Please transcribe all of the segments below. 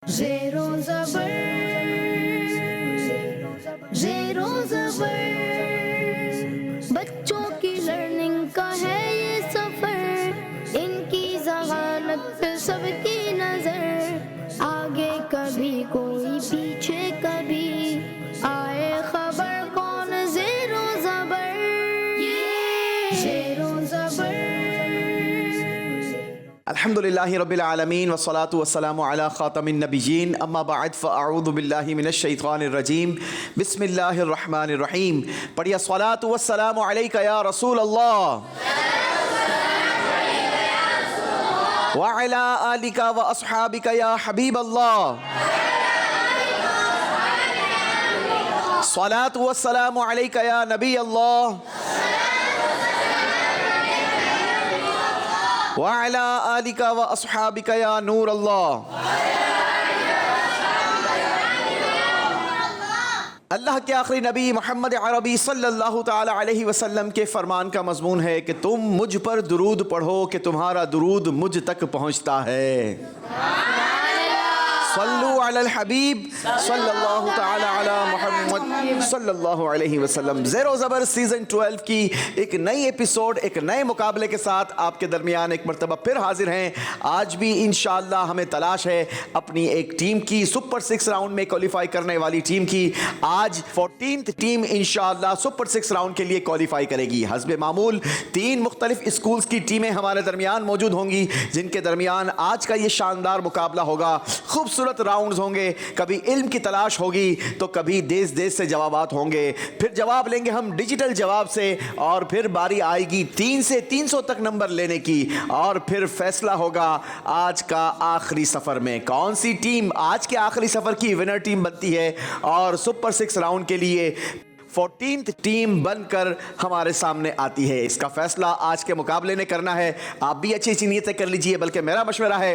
ज़ेरो ज़बर, ज़ेरो ज़बर, बच्चों की लर्निंग का है ये सफ़र, इनकी ज़हानत पे सबकी नज़र, आगे कभी कोई पीछे कभी, आए खबर कौन ज़ेरो ज़बर, ज़ेरो ज़बर। अल्हम्दुलिल्लाहि रब्बिल आलमीन वस्सलातु वस्सलामु अला खातमिन नबिय्यीन अम्मा बअद फ़अऊज़ु बिल्लाहि मिनश शैतानिर रजीम बिस्मिल्लाहिर रहमानिर रहीम। पढ़िए अस्सलातु वस्सलामु अलैका या रसूल अल्लाह व अला आलिका व अस्हाबिका या हबीब अल्लाह। अस्सलातु वस्सलामु अलैका या नबी अल्लाह वअला आलिका व अस्हाबिका या नूर अल्लाह। अल्लाह के आखिरी नबी मोहम्मद अरबी सल्लल्लाहु ताला अलैहि वसल्लम के फरमान का मजमून है कि तुम मुझ पर दुरूद पढ़ो कि तुम्हारा दुरूद मुझ तक पहुँचता है। सल्लु अलल हबीब सल्लल्लाहु ताला अला मुहम्मद सल्लल्लाहु अलैहि वसल्लम। ज़ेरो ज़बर सीज़न 12 की एक नई एपिसोड, एक नए मुकाबले के साथ आपके दरमियान एक मरतबा फिर हाजिर हैं। आज भी इंशाअल्लाह हमें तलाश है अपनी एक टीम की, सुपर 6 राउंड में क्वालिफाई करने वाली टीम की। आज 14th टीम इंशाअल्लाह सुपर 6 राउंड के लिए क्वालिफाई करेगी। हस्बे मामूल 3 मुख्तलिफ स्कूल्स की टीमें हमारे दरमियान मौजूद होंगी, जिनके दरमियान आज का ये शानदार मुकाबला होगा। खूबसूरत राउंड्स होंगे, कभी इल्म की तलाश होगी तो कभी देश देश से जवाबात होंगे, फिर जवाब लेंगे हम डिजिटल जवाब से, और फिर बारी आएगी 3 से 300 तक नंबर लेने की, और फिर फैसला होगा आज का आखिरी सफर में कौन सी टीम आज के आखिरी सफर की विनर टीम बनती है और सुपर 6 राउंड के लिए 14th टीम बनकर हमारे सामने आती है। इसका फैसला आज के मुकाबले ने करना है। आप भी अच्छी अच्छी नीयत से कर लीजिए, बल्कि मेरा मशवरा है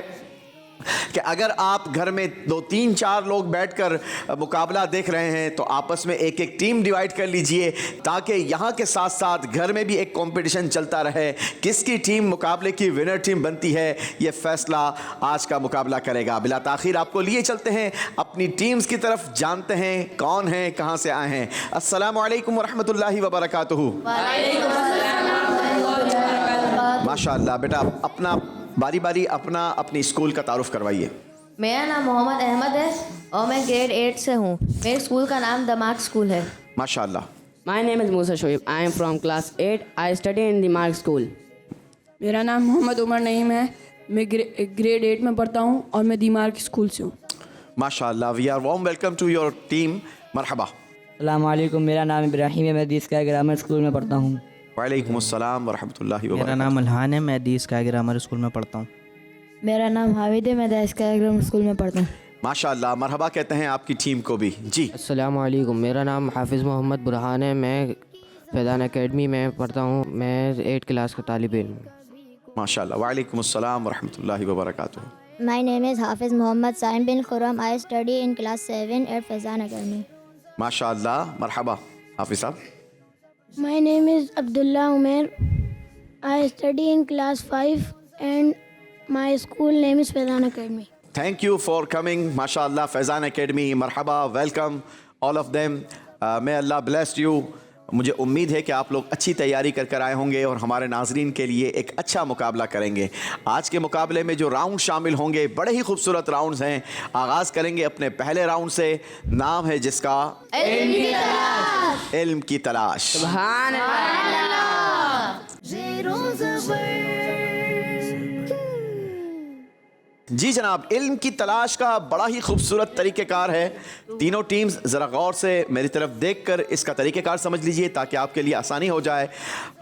कि अगर आप घर में 2, 3, 4 लोग बैठकर मुकाबला देख रहे हैं तो आपस में एक एक टीम डिवाइड कर लीजिए, ताकि यहाँ के साथ साथ घर में भी एक कंपटीशन चलता रहे। किसकी टीम मुकाबले की विनर टीम बनती है, ये फैसला आज का मुकाबला करेगा। बिला ताखीर आपको लिए चलते हैं अपनी टीम्स की तरफ, जानते हैं कौन हैं, कहाँ से आए हैं। अस्सलामु अलैकुम वरहमतुल्लाहि वबरकातुहू। माशाअल्लाह बेटा, अपना बारी बारी अपनी स्कूल का तारुफ करवाइए। मेरा नाम मोहम्मद अहमद है और मैं ग्रेड 8 से हूँ। मेरे स्कूल का नाम द मार्क स्कूल है। माशाअल्लाह। My name is Musa Shoaib. I am from class 8. I study in the Mark School. मेरा नाम मोहम्मद उमर नईम है। मैं ग्रेड 8 में पढ़ता हूँ और मैं दी मार्क स्कूल से हूँ। माशाअल्लाह। We are warm welcome to your team. मरहबा। अस्सलाम वालेकुम, मेरा नाम इब्राहिम है, मैं दी स्काई ग्रामर स्कूल में पढ़ता हूँ। वालेकुम अस्सलाम वरहमतुल्लाहि मेरा वबरकातुहू। नाम अल्हान है, मैं दी स्काई ग्रामर स्कूल में पढ़ता हूँ। मेरा नाम हामिद है, मैं द स्काई ग्रामर स्कूल में पढ़ता हूँ। माशाअल्लाह, मरहबा कहते हैं आपकी टीम को भी। जी अस्सलाम वालेकुम। मेरा नाम हाफिज़ मोहम्मद बुरहान है। मैं फैज़ान एकेडमी में पढ़ता हूँ। मैं 8 क्लास का तालिब इल्म हूँ। माशाअल्लाह। वालेकुम अस्सलाम वरहमतुल्लाहि वबरकातुहू। My name is Hafiz Mohammad Saim bin Khurram. I study in class 7 at Faizan Academy. माशाअल्लाह। मरहबा हाफिज़ साहब। My name is Abdullah Umair. I study in class 5 and my school name is Faizan Academy. Thank you for coming. माशाअल्लाह, Faizan academy, मरहबा, welcome all of them. may Allah bless you। मुझे उम्मीद है कि आप लोग अच्छी तैयारी कर आए होंगे और हमारे नाजरीन के लिए एक अच्छा मुकाबला करेंगे। आज के मुकाबले में जो राउंड शामिल होंगे बड़े ही खूबसूरत राउंड्स हैं। आगाज़ करेंगे अपने पहले राउंड से, नाम है जिसका इल्म की तलाश। सुभान अल्लाह। ज़ेरो ज़बर, जी जनाब, इल्म की तलाश का बड़ा ही खूबसूरत तरीक़ेकार है। तीनों टीम्स ज़रा गौर से मेरी तरफ देखकर इसका तरीक़ेकार समझ लीजिए ताकि आपके लिए आसानी हो जाए।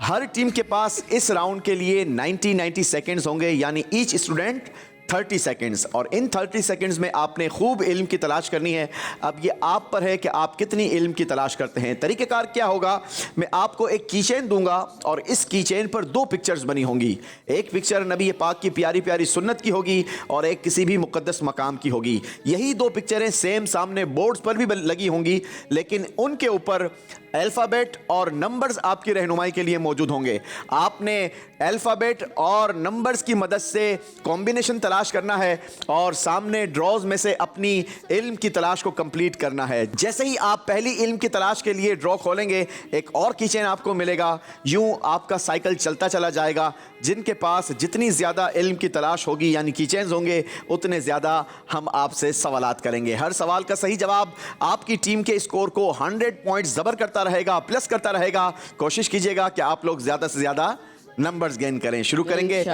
हर टीम के पास इस राउंड के लिए 90 सेकंड्स होंगे, यानी ईच स्टूडेंट 30 सेकंड्स, और इन 30 सेकंड्स में आपने खूब इल्म की तलाश करनी है। अब ये आप पर है कि आप कितनी इल्म की तलाश करते हैं। तरीक़ेकार क्या होगा, मैं आपको एक कीचेन दूंगा और इस कीचेन पर 2 पिक्चर्स बनी होंगी। एक पिक्चर नबी पाक की प्यारी प्यारी सुन्नत की होगी और एक किसी भी मुक़द्दस मकाम की होगी। यही 2 पिक्चरें सेम सामने बोर्ड्स पर भी लगी होंगी, लेकिन उनके ऊपर अल्फ़ाबेट और नंबर्स आपकी रहनुमाई के लिए मौजूद होंगे। आपने अल्फ़ाबेट और नंबर्स की मदद से कॉम्बिनेशन तलाश करना है और सामने ड्रॉज में से अपनी इल्म की तलाश को कंप्लीट करना है। जैसे ही आप पहली इल्म की तलाश के लिए ड्रॉ खोलेंगे, एक और कीचेन आपको मिलेगा। यूं आपका साइकिल चलता चला जाएगा। जिनके पास जितनी ज़्यादा इल्म की तलाश होगी यानी कीचेन्स होंगे, उतने ज़्यादा हम आपसे सवालात करेंगे। हर सवाल का सही जवाब आपकी टीम के स्कोर को 100 पॉइंट ज़बर करता रहेगा, प्लस करता रहेगा। कोशिश कीजिएगा कि आप लोग ज़्यादा से ज़्यादा नंबर्स गेन करें। शुरू करेंगे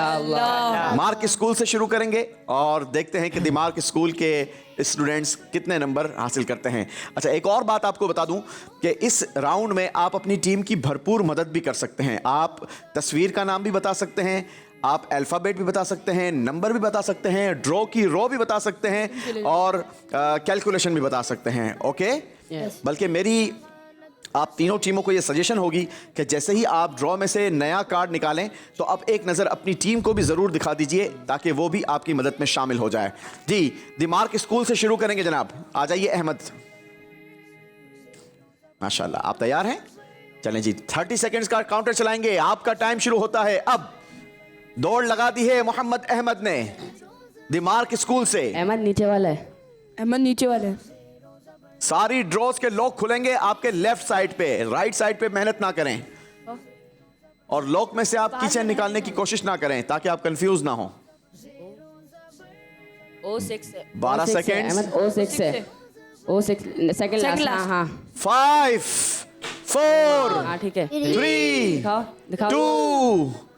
मार्क स्कूल से शुरू करेंगे और देखते हैं कि दिमाग स्कूल के स्टूडेंट्स कितने नंबर हासिल करते हैं। अच्छा, एक और बात आपको बता दूं कि इस राउंड में आप अपनी टीम की भरपूर मदद भी कर सकते हैं। आप तस्वीर का नाम भी बता सकते हैं, आप अल्फ़ाबेट भी बता सकते हैं, नंबर भी बता सकते हैं, ड्रॉ की रो भी बता सकते हैं और कैलकुलेशन भी बता सकते हैं। ओके, बल्कि मेरी आप तीनों टीमों को ये सजेशन होगी कि जैसे ही आप ड्रॉ में से नया कार्ड निकालें तो अब एक नज़र अपनी टीम को भी ज़रूर दिखा दीजिए ताकि वो भी आपकी मदद में शामिल हो जाए। जी, दिमाग स्कूल से शुरू करेंगे जनाब। आ जाइए अहमद। माशाल्लाह, आप तैयार हैं? चलें जी, 30 सेकेंड्स का काउंटर चलाएंगे। आपका टाइम शुरू होता है अब। दौड़ लगा दी है मोहम्मद अहमद ने दिमाग स्कूल से। अहमद नीचे वाला है। अहमद नीचे वाले हैं। सारी ड्रॉज के लॉक खुलेंगे आपके लेफ्ट साइड पे, राइट साइड पे मेहनत ना करें और लॉक में से आप कीचेन निकालने की कोशिश ना करें ताकि आप कंफ्यूज ना हो। 12 सेकेंड। अहमद O6 है। O6 second last. हाँ 5 4 हाँ ठीक है। 3 दिखाओ दिखाओ। 2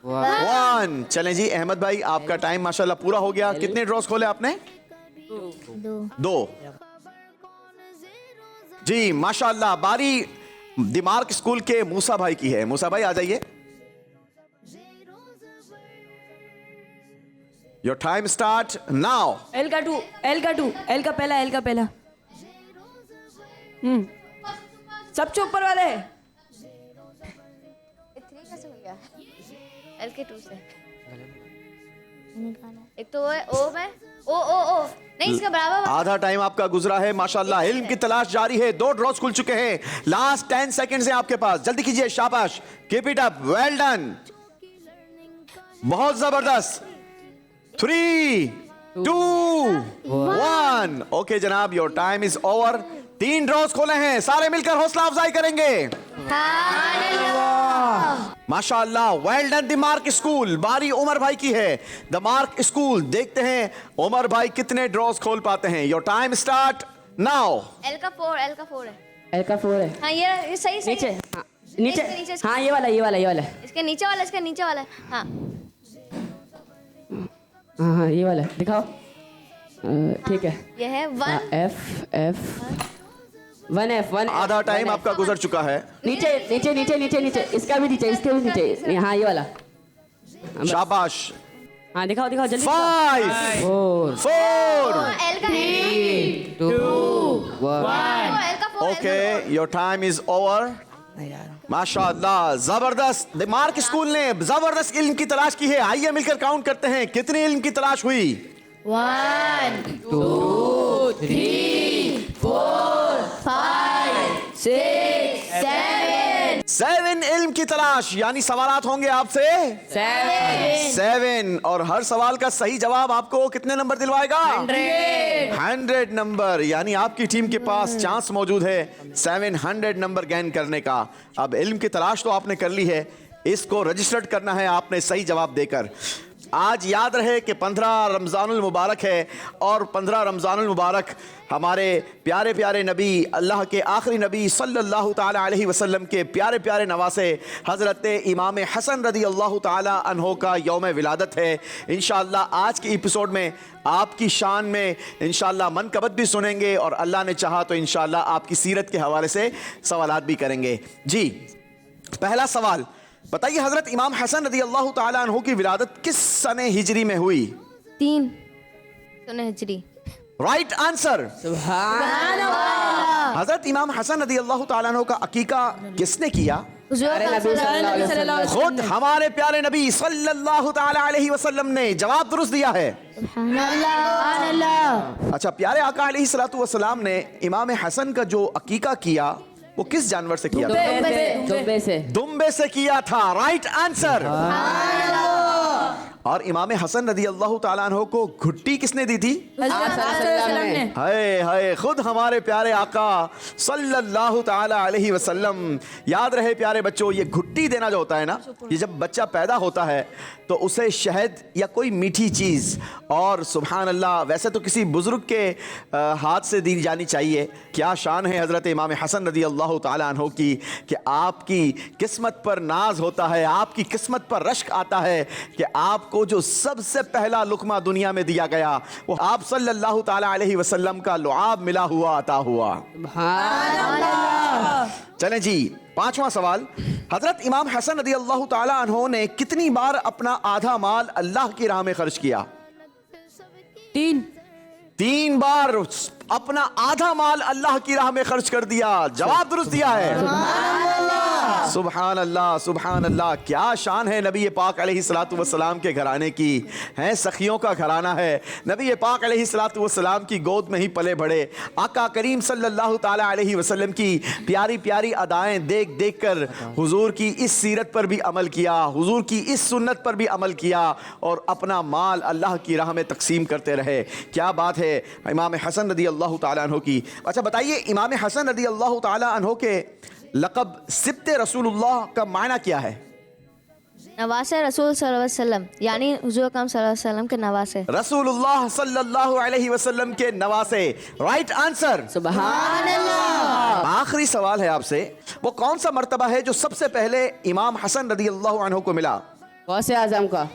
1। चलें जी अहमद भाई, आपका टाइम माशाल्लाह पूरा हो गया। कितने ड्रॉज खोले आपने? 2। जी माशाल्लाह, बारी दिमाग स्कूल के मूसा भाई की है। मूसा भाई आ जाइए। Your time start now. L का 2, L का 2, L का पहला, L का पहला। सबसे ऊपर वाले। L के 2 से एक तो वो है O में O नहीं, इसका बराबर। आधा टाइम आपका गुजरा है माशाल्लाह। इल्म की तलाश जारी है। 2 ड्रॉज खुल चुके हैं। लास्ट 10 सेकंड्स हैं आपके पास, जल्दी कीजिए। शाबाश, keep it up, well done, बहुत जबरदस्त। 3 2 1। ओके जनाब, your time is over. 3 draws खोले हैं, सारे मिलकर हौसला अफजाई करेंगे। माशाअल्लाह, वेल डन दिमाग स्कूल। बारी उमर भाई की है। दिमाग स्कूल, देखते हैं उमर भाई कितने ड्रॉज खोल पाते हैं। Your time start now. L का 4 है। L का 4 है। हाँ ये सही नीचे। हाँ नीचे। नीचे। हाँ ये वाला इसके नीचे वाला, इसके नीचे वाला। हाँ हाँ हाँ ये वाला दिखाओ। ठीक है। ये है 1 1F। आधा टाइम आपका गुजर चुका है। नीचे नीचे नीचे नीचे नीचे, इसका भी नीचे, इसके भी नीचे। हाँ ये वाला। शाबाश। हाँ दिखाओ दिखाओ जल्दी। 5 4 L का 3 2 1। L का 4। Okay, your time is over. माशाअल्लाह, जबरदस्त। दिमाग स्कूल ने जबरदस्त इल्म की तलाश की है। आइए मिलकर काउंट करते हैं कितनी इल्म की तलाश हुई। 1 2 3 4 5 6 7 इल्म की तलाश, यानी सवालात होंगे आपसे 7 और हर सवाल का सही जवाब आपको कितने नंबर दिलवाएगा? 100 नंबर, यानी आपकी टीम के पास चांस मौजूद है 700 नंबर गेन करने का। अब इल्म की तलाश तो आपने कर ली है, इसको रजिस्टर्ड करना है आपने सही जवाब देकर। आज याद रहे कि 15 रमज़ानुल मुबारक है और 15 रमज़ानुल मुबारक हमारे प्यारे प्यारे नबी, अल्लाह के आखिरी नबी सल्लल्लाहु ताला अलैहि वसल्लम के प्यारे प्यारे नवासे हज़रत इमाम हसन रदी अल्लाह ताला अन्हो का यौम विलादत है। इंशाअल्लाह आज के एपिसोड में आपकी शान में इंशाअल्लाह मनकबत भी सुनेंगे और अल्लाह ने चाहा तो इंशाअल्लाह आपकी सीरत के हवाले से सवालात भी करेंगे। जी, पहला सवाल बताइए, हजरत इमाम हसन रदी अल्लाह ताला अन्हु की विलादत किस सने हिजरी में हुई? 3 सने हिजरी। Right answer. हजरत इमाम हसन रदी अल्लाह ताला अन्हु का अकीका किसने किया? खुद हमारे प्यारे नबी सल्लल्लाहु ताला अलैहि वसल्लम ने। जवाब दुरुस्त दिया है। अच्छा, प्यारे आका अलैहि सलातु वसलाम ने इमाम हसन का जो अकीका किया वो किस जानवर से किया था? दुब्बे से दुम्बे से किया था। Right answer. और इमाम हसन रदी अल्लाह ताला अन्हो को घुट्टी किसने दी थी? हाय हाय, खुद हमारे प्यारे आका सल्लल्लाहु ताला अलैहि वसल्लम। याद रहे प्यारे बच्चों, ये घुट्टी देना जो होता है ना, ये जब बच्चा पैदा होता है तो उसे शहद या कोई मीठी चीज़, और सुभान अल्लाह, वैसे तो किसी बुजुर्ग के हाथ से दी जानी चाहिए। क्या शान है हज़रत इमाम हसन रदी अल्लाह ताला अन्हो की कि आपकी किस्मत पर नाज होता है, आपकी किस्मत पर रश्क आता है कि आपको जो सबसे पहला लुकमा दुनिया में दिया गया वो आप सल्लल्लाहु ताला अलैहि वसल्लम का लुआब मिला हुआ अता हुआ। चलें जी, 5वां सवाल। हजरत इमाम हसन रदी अल्लाह ताला अन्हो ने कितनी बार अपना आधा माल अल्लाह की राह में खर्च किया? 3 बार अपना आधा माल अल्लाह की राह में खर्च कर दिया। जवाब दुरुस्त दिया है। सुभान अल्लाह, सुभान अल्लाह। क्या शान है नबी पाक अलैहिस्सलातु वस्सलाम के घराने की। हैं, सखियों का घराना है। नबी पाक अलैहिस्सलातु वस्सलाम की गोद में ही पले बढ़े। आका करीम सल्लल्लाहु ताला अलैहि वसल्लम की प्यारी प्यारी अदाएं देख देख कर हुजूर की इस सीरत पर भी अमल किया, हुजूर की इस सुन्नत पर भी अमल किया और अपना माल अल्लाह की राह में तकसीम करते रहे। क्या बात है इमाम हसन रदी अल्लाह ताला अन्हो की। अच्छा बताइए, इमाम हसन रदी अल्लाह ताला अन्हो के लक़ब सिब्ते रसूलुल्लाह का मायना क्या है? नवासे रसूल सल्लल्लाहु अलैहि वसल्लम, यानी हुजूर अकरम सल्लल्लाहु अलैहि वसल्लम के नवासे। रसूलुल्लाह सल्लल्लाहु अलैहि वसल्लम के नवासे। Right answer. सुभान अल्लाह। आखिरी सवाल है आपसे, वो कौन सा मर्तबा है जो सबसे पहले इमाम हसन रदी अल्लाह अन्हु को मिला? गौसे आजम का।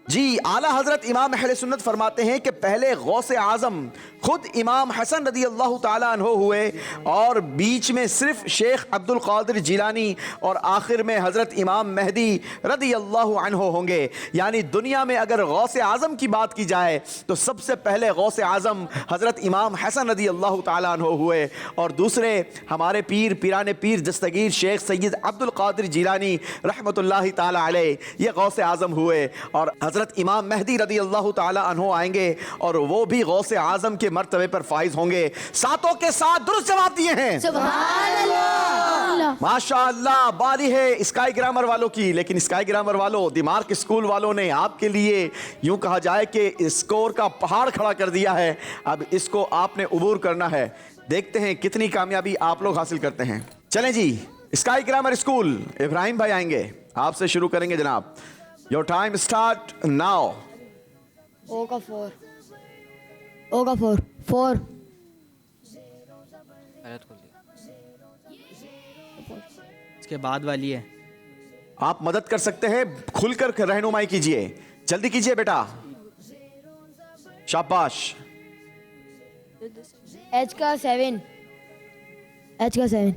जी, आला हजरत इमाम अहले सुन्नत फरमाते हैं कि पहले गौसे आजम खुद इमाम हसन रदी अल्लाह ताला अन्हो हुए और बीच में सिर्फ शेख अब्दुल कादिर जिलानी और आखिर में हजरत इमाम मेहदी रदी अल्लाह अन्हो होंगे। यानी दुनिया में अगर गौसे आजम की बात की जाए तो सबसे पहले गौसे आजम हजरत इमाम हसन रदी अल्लाह ताला अन्हो हुए और दूसरे हमारे पीर पीराने पीर दस्तगीर शेख सैयद अब्दुल कादिर जिलानी रहमतुल्लाहि ताला अलैह, ये गौसे आजम हुए। और हजरत इमाम मेहदी रदी अल्लाह ताला अन्हो आएंगे और वो भी गौसे आजम के मर्तबे पर फाइज होंगे। सातों के साथ दुरुस्त जवाब दिए हैं। सुभान अल्लाह। माशाअल्लाह। बारी है स्काई ग्रामर वालों की, लेकिन स्काई ग्रामर वालों, दिमाग स्कूल वालों ने आपके लिए यूं कहा जाए कि स्कोर का पहाड़ खड़ा कर दिया है। अब इसको आपने उबूर करना है। देखते हैं कितनी कामयाबी आप लोग हासिल करते हैं। चलें जी, स्काई ग्रामर स्कूल, इब्राहिम भाई आएंगे, आपसे शुरू करेंगे जनाब। Your time start now. O का 4, O का 4, 4, इसके बाद वाली है। आप मदद कर सकते हैं, खुलकर रहनुमाई कीजिए, जल्दी कीजिए बेटा, शाबाश। H का 7, H का 7,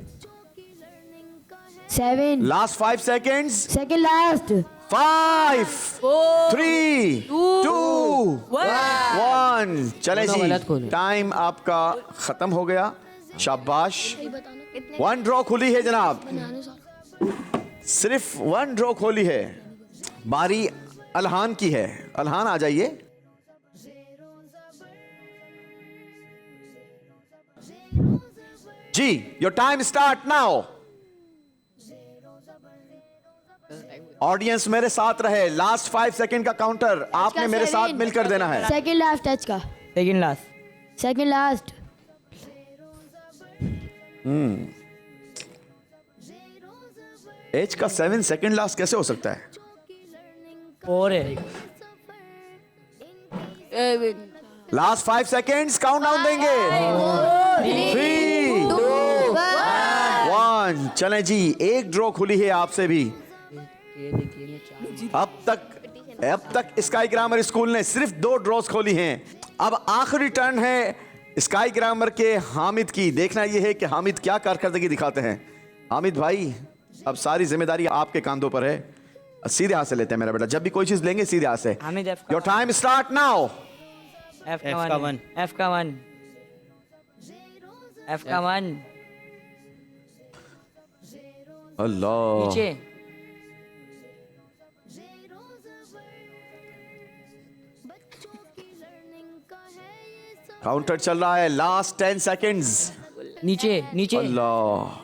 7, लास्ट 5 सेकेंड्स। second last, 5 3 2 1। चले दोनों गलत जी, खोले। टाइम आपका खत्म हो गया। शाबाश। 1 ड्रॉ खुली है जनाब, सिर्फ 1 ड्रॉ खोली है। बारी अलहान की है। अलहान आ जाइए। जी, your time start now. Audience मेरे साथ रहे। लास्ट 5 सेकंड का काउंटर आपने मेरे साथ मिलकर देना है। second last H का, second last. second last, H का 7 सेकंड लास्ट कैसे हो सकता है? 4 है। लास्ट 5 सेकंड्स काउंटडाउन देंगे। 3 2 1। चलें जी, एक ड्रॉ खुली है आपसे भी। अब तक स्काई ग्रामर स्कूल ने सिर्फ 2 ड्रॉज खोली हैं। अब आखिरी टर्न है स्काई ग्रामर के हामिद की। देखना यह है कि हामिद क्या कारकर्दगी दिखाते हैं। हामिद भाई, अब सारी जिम्मेदारी आपके कांधों पर है। सीधे हाथ से लेते हैं मेरा बेटा, जब भी कोई चीज लेंगे सीधे हाथ से। Hamid F your time start now. F का 1, F का 1, F का 1। अल्लाह। नीचे। काउंटर चल रहा है। Last 10 seconds. नीचे नीचे। अल्लाह।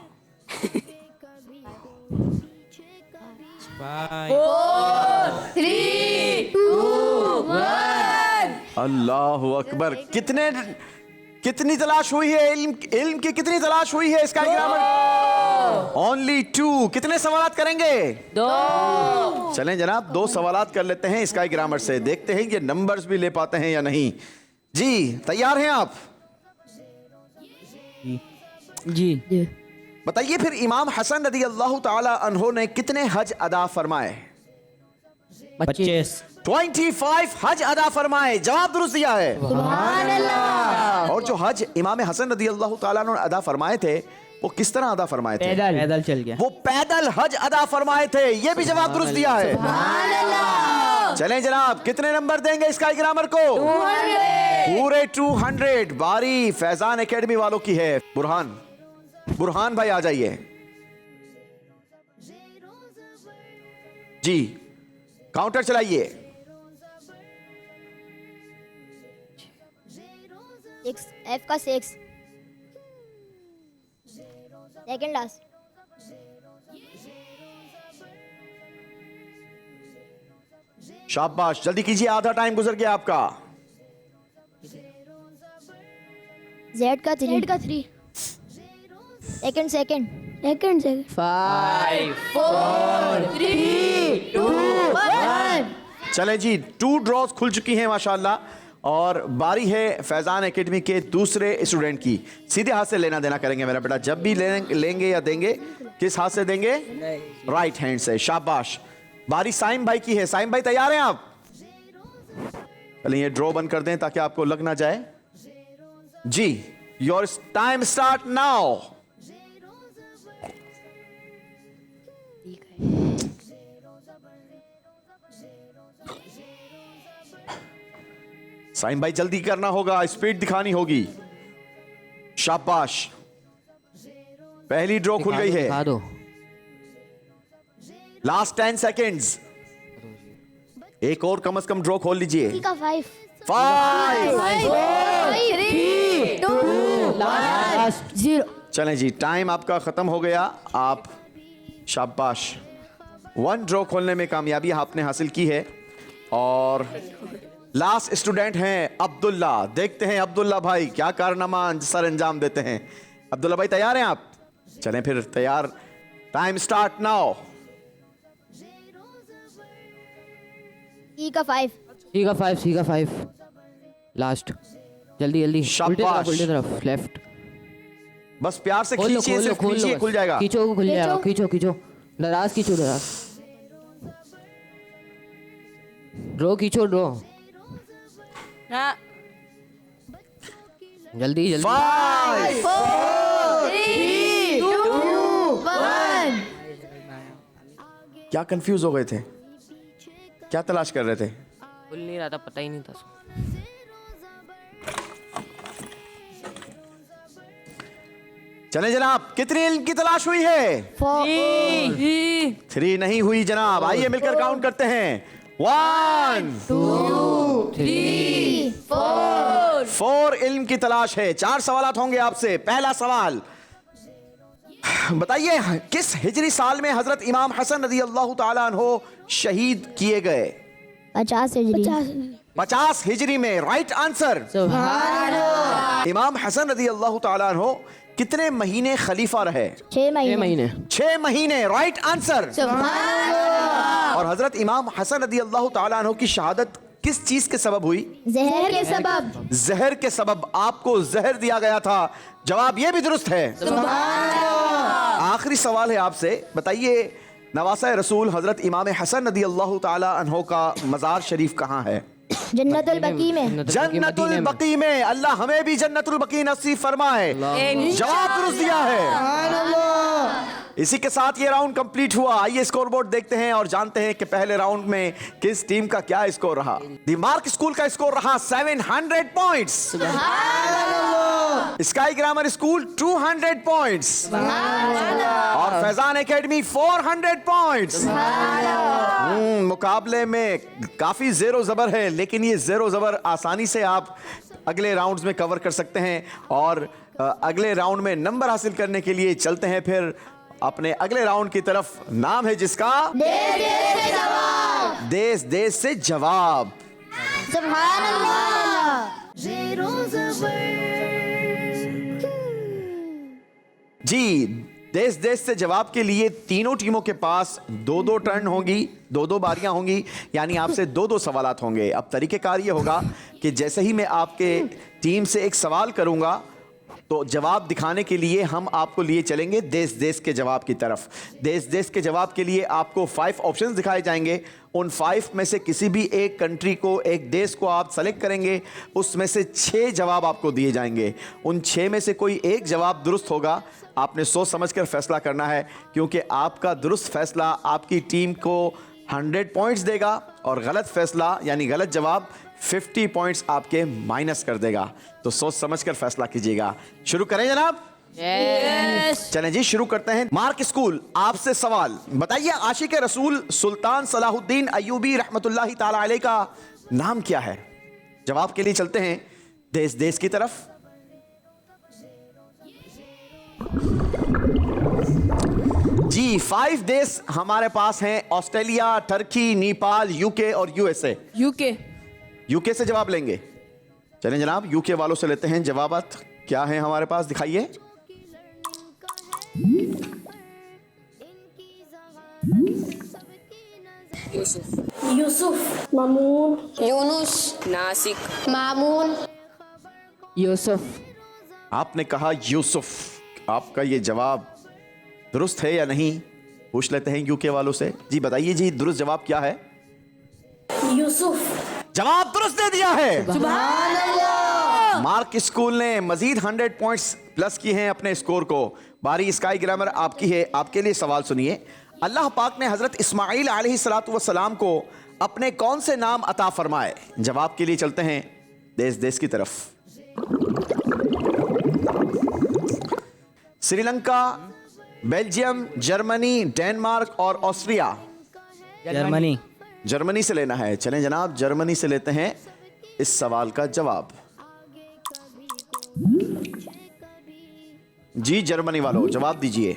अल्लाह अकबर। कितनी तलाश हुई है? इल्म की कितनी तलाश हुई है? इसका ग्रामर ओनली 2। कितने सवालात करेंगे? 2। चलें जनाब, 2 सवालात कर लेते हैं इसका ग्रामर से, देखते हैं ये नंबर्स भी ले पाते हैं या नहीं। जी तैयार हैं आप? जी। बताइए फिर इमाम हसन रदी अल्लाह ताला अन्हो ने कितने हज अदा फरमाए? 25। 25 हज अदा फरमाए। जवाब दुरुस्त दिया है। सुभान अल्लाह। और जो हज इमाम हसन रदी अल्लाह ताला अन्हो ने अदा फरमाए थे वो किस तरह अदा फरमाए थे? पैदल चल गया। वो पैदल हज अदा फरमाए थे। ये भी जवाब दुरुस्त दिया है। सुभान अल्लाह। चलें जनाब, कितने नंबर देंगे इसका ग्रामर को? 200। पूरे 200। बारी फैजान एकेडमी वालों की है। बुरहान भाई आ जाइए जी, काउंटर चलाइए। 6 F का 6 सेकंड लास्ट। शाबाश, जल्दी कीजिए, आधा टाइम गुजर गया आपका। Z का 3 सेकंड 5 4 3 2 1। चले जी, 2 ड्रॉज खुल चुकी हैं माशाल्लाह। और बारी है फैजान एकेडमी के दूसरे स्टूडेंट की। सीधे हाथ से लेना देना करेंगे मेरा बेटा, जब भी लेंगे या देंगे किस हाथ से देंगे? राइट हैंड से। शाबाश। बारी साइम भाई की है। साइम भाई तैयार हैं आप? चलिए ये ड्रॉ बंद कर दें ताकि आपको लग ना जाए। जी, your time start now. Saim भाई जल्दी करना होगा, स्पीड दिखानी होगी। शाबाश, पहली ड्रॉ खुल गई है। दिखा दो। Last 10 seconds. एक और कम से कम ड्रॉ खोल लीजिए। T का 5 5 3 2 लास्ट 0। चलें जी, टाइम आपका खत्म हो गया। आप शाबाश, 1 ड्रॉ खोलने में कामयाबी आपने हासिल की है। और लास्ट स्टूडेंट हैं अब्दुल्ला। देखते हैं अब्दुल्ला भाई क्या कारनामा सर अंजाम देते हैं। अब्दुल्ला भाई तैयार हैं आप? चलें फिर, तैयार। Time start now. E का 5 C का 5 लास्ट। जल्दी उल्टी शाबाश। तरफ लेफ्ट। बस प्यार से खोल लो खींचिए, सिर्फ खींचिए, खुल जाएगा। खींचो खुल जाएगा। खींचो दराज खींचो दराज। ड्रॉ खींचो ड्रॉ। जल्दी 5 3 2 1। क्या कंफ्यूज हो गए थे? क्या तलाश कर रहे थे? खुल नहीं रहा था, पता ही नहीं था। चले जनाब, कितनी इल्म की तलाश हुई है? 3 नहीं हुई जनाब। आइए मिलकर काउंट करते हैं। 1 2 3 4 इल्म की तलाश है। 4 सवालात होंगे आपसे। पहला सवाल, बताइए किस हिजरी साल में हजरत इमाम हसन रज़ी अल्लाह ताला अन्हो शहीद किए गए? 50 हिजरी 50 हिजरी में। Right answer. इमाम हसन रज़ी अल्लाह ताला अन्हो कितने महीने खलीफा रहे? 6 महीने 6 महीने। Right answer. और हजरत इमाम हसन रज़ी अल्लाह ताला अन्हो की शहादत किस चीज के सबब हुई? जहर के सबब। जहर के सबब। आपको जहर दिया गया था। जवाब ये भी दुरुस्त है। आखिरी सवाल है आपसे, बताइए नवासा रसूल हजरत इमाम हसन रज़ी अल्लाह ताला अन्हो का मज़ार शरीफ कहाँ है? जन्नतुल बकी में। जन्नतुल बकी में। अल्लाह हमें भी जन्नतुल बकी नसीब फरमाए। जवाब दुरुस्त दिया है। इसी के साथ ये राउंड कंप्लीट हुआ। आइए स्कोरबोर्ड देखते हैं और जानते हैं कि पहले राउंड में किस टीम का क्या स्कोर रहा। दी मार्क स्कूल का स्कोर रहा 700 points. Sky grammar school 200 points. और फैजान एकेडमी 400 पॉइंट्स। मुकाबले में काफी जेरो जबर है, लेकिन ये जेरो जबर आसानी से आप अगले राउंड्स में कवर कर सकते हैं। और अगले राउंड में नंबर हासिल करने के लिए चलते हैं फिर अपने अगले राउंड की तरफ। नाम है जिसका देश देश से जवाब। सुभान अल्लाह। ज़ेरो ज़बर। जी, देश देश से जवाब के लिए तीनों टीमों के पास 2-2 टर्न होंगी, 2-2 बारियां होंगी, यानी आपसे 2-2 सवालात होंगे। अब तरीक़ेकार ये होगा कि जैसे ही मैं आपके टीम से एक सवाल करूंगा तो जवाब दिखाने के लिए हम आपको लिए चलेंगे देश देश के जवाब की तरफ। देश देश के जवाब के लिए आपको 5 ऑप्शंस दिखाए जाएंगे। उन 5 में से किसी भी एक कंट्री को, एक देश को आप सेलेक्ट करेंगे, उसमें से 6 जवाब आपको दिए जाएंगे। उन 6 में से कोई एक जवाब दुरुस्त होगा। आपने सोच समझकर फैसला करना है, क्योंकि आपका दुरुस्त फैसला आपकी टीम को 100 पॉइंट्स देगा और गलत फैसला यानी गलत जवाब 50 पॉइंट्स आपके माइनस कर देगा। तो सोच समझकर फैसला कीजिएगा। शुरू करें जनाब? चलें जी, शुरू करते हैं। मार्क स्कूल, आपसे सवाल बताइए, आशिक रसूल सुल्तान सलाहुद्दीन अय्यूबी रहमतुल्लाहि ताला अलैह का नाम क्या है? जवाब के लिए चलते हैं देश देश की तरफ। जी, 5 देश हमारे पास हैं, ऑस्ट्रेलिया, टर्की, नेपाल, यूके और यूएसए। यूके से जवाब लेंगे। चलें जनाब, यूके वालों से लेते हैं जवाबात। क्या है हमारे पास, दिखाइए। यूसुफ, मामून, यूनुस, नासिक, मामून, यूसुफ। आपने कहा यूसुफ। आपका ये जवाब दुरुस्त है या नहीं, पूछ लेते हैं यूके वालों से। जी बताइए जी, दुरुस्त जवाब क्या है? यूसुफ। जवाब दुरुस्त दे दिया है। सुभान अल्लाह। मार्क स्कूल ने मजीद 100 पॉइंट्स प्लस किए हैं अपने स्कोर को। बारी स्काई ग्रामर आपकी है। आपके लिए सवाल सुनिए। अल्लाह पाक ने हजरत इस्माइल अलैहिस्सलातु वस्सलाम को अपने कौन से नाम अता फरमाए? जवाब के लिए चलते हैं देश देश की तरफ। श्रीलंका, बेल्जियम, जर्मनी, डेनमार्क और ऑस्ट्रिया। जर्मनी। जर्मनी से लेना है। चलें जनाब, जर्मनी से लेते हैं इस सवाल का जवाब। जी जर्मनी वालों, जवाब दीजिए।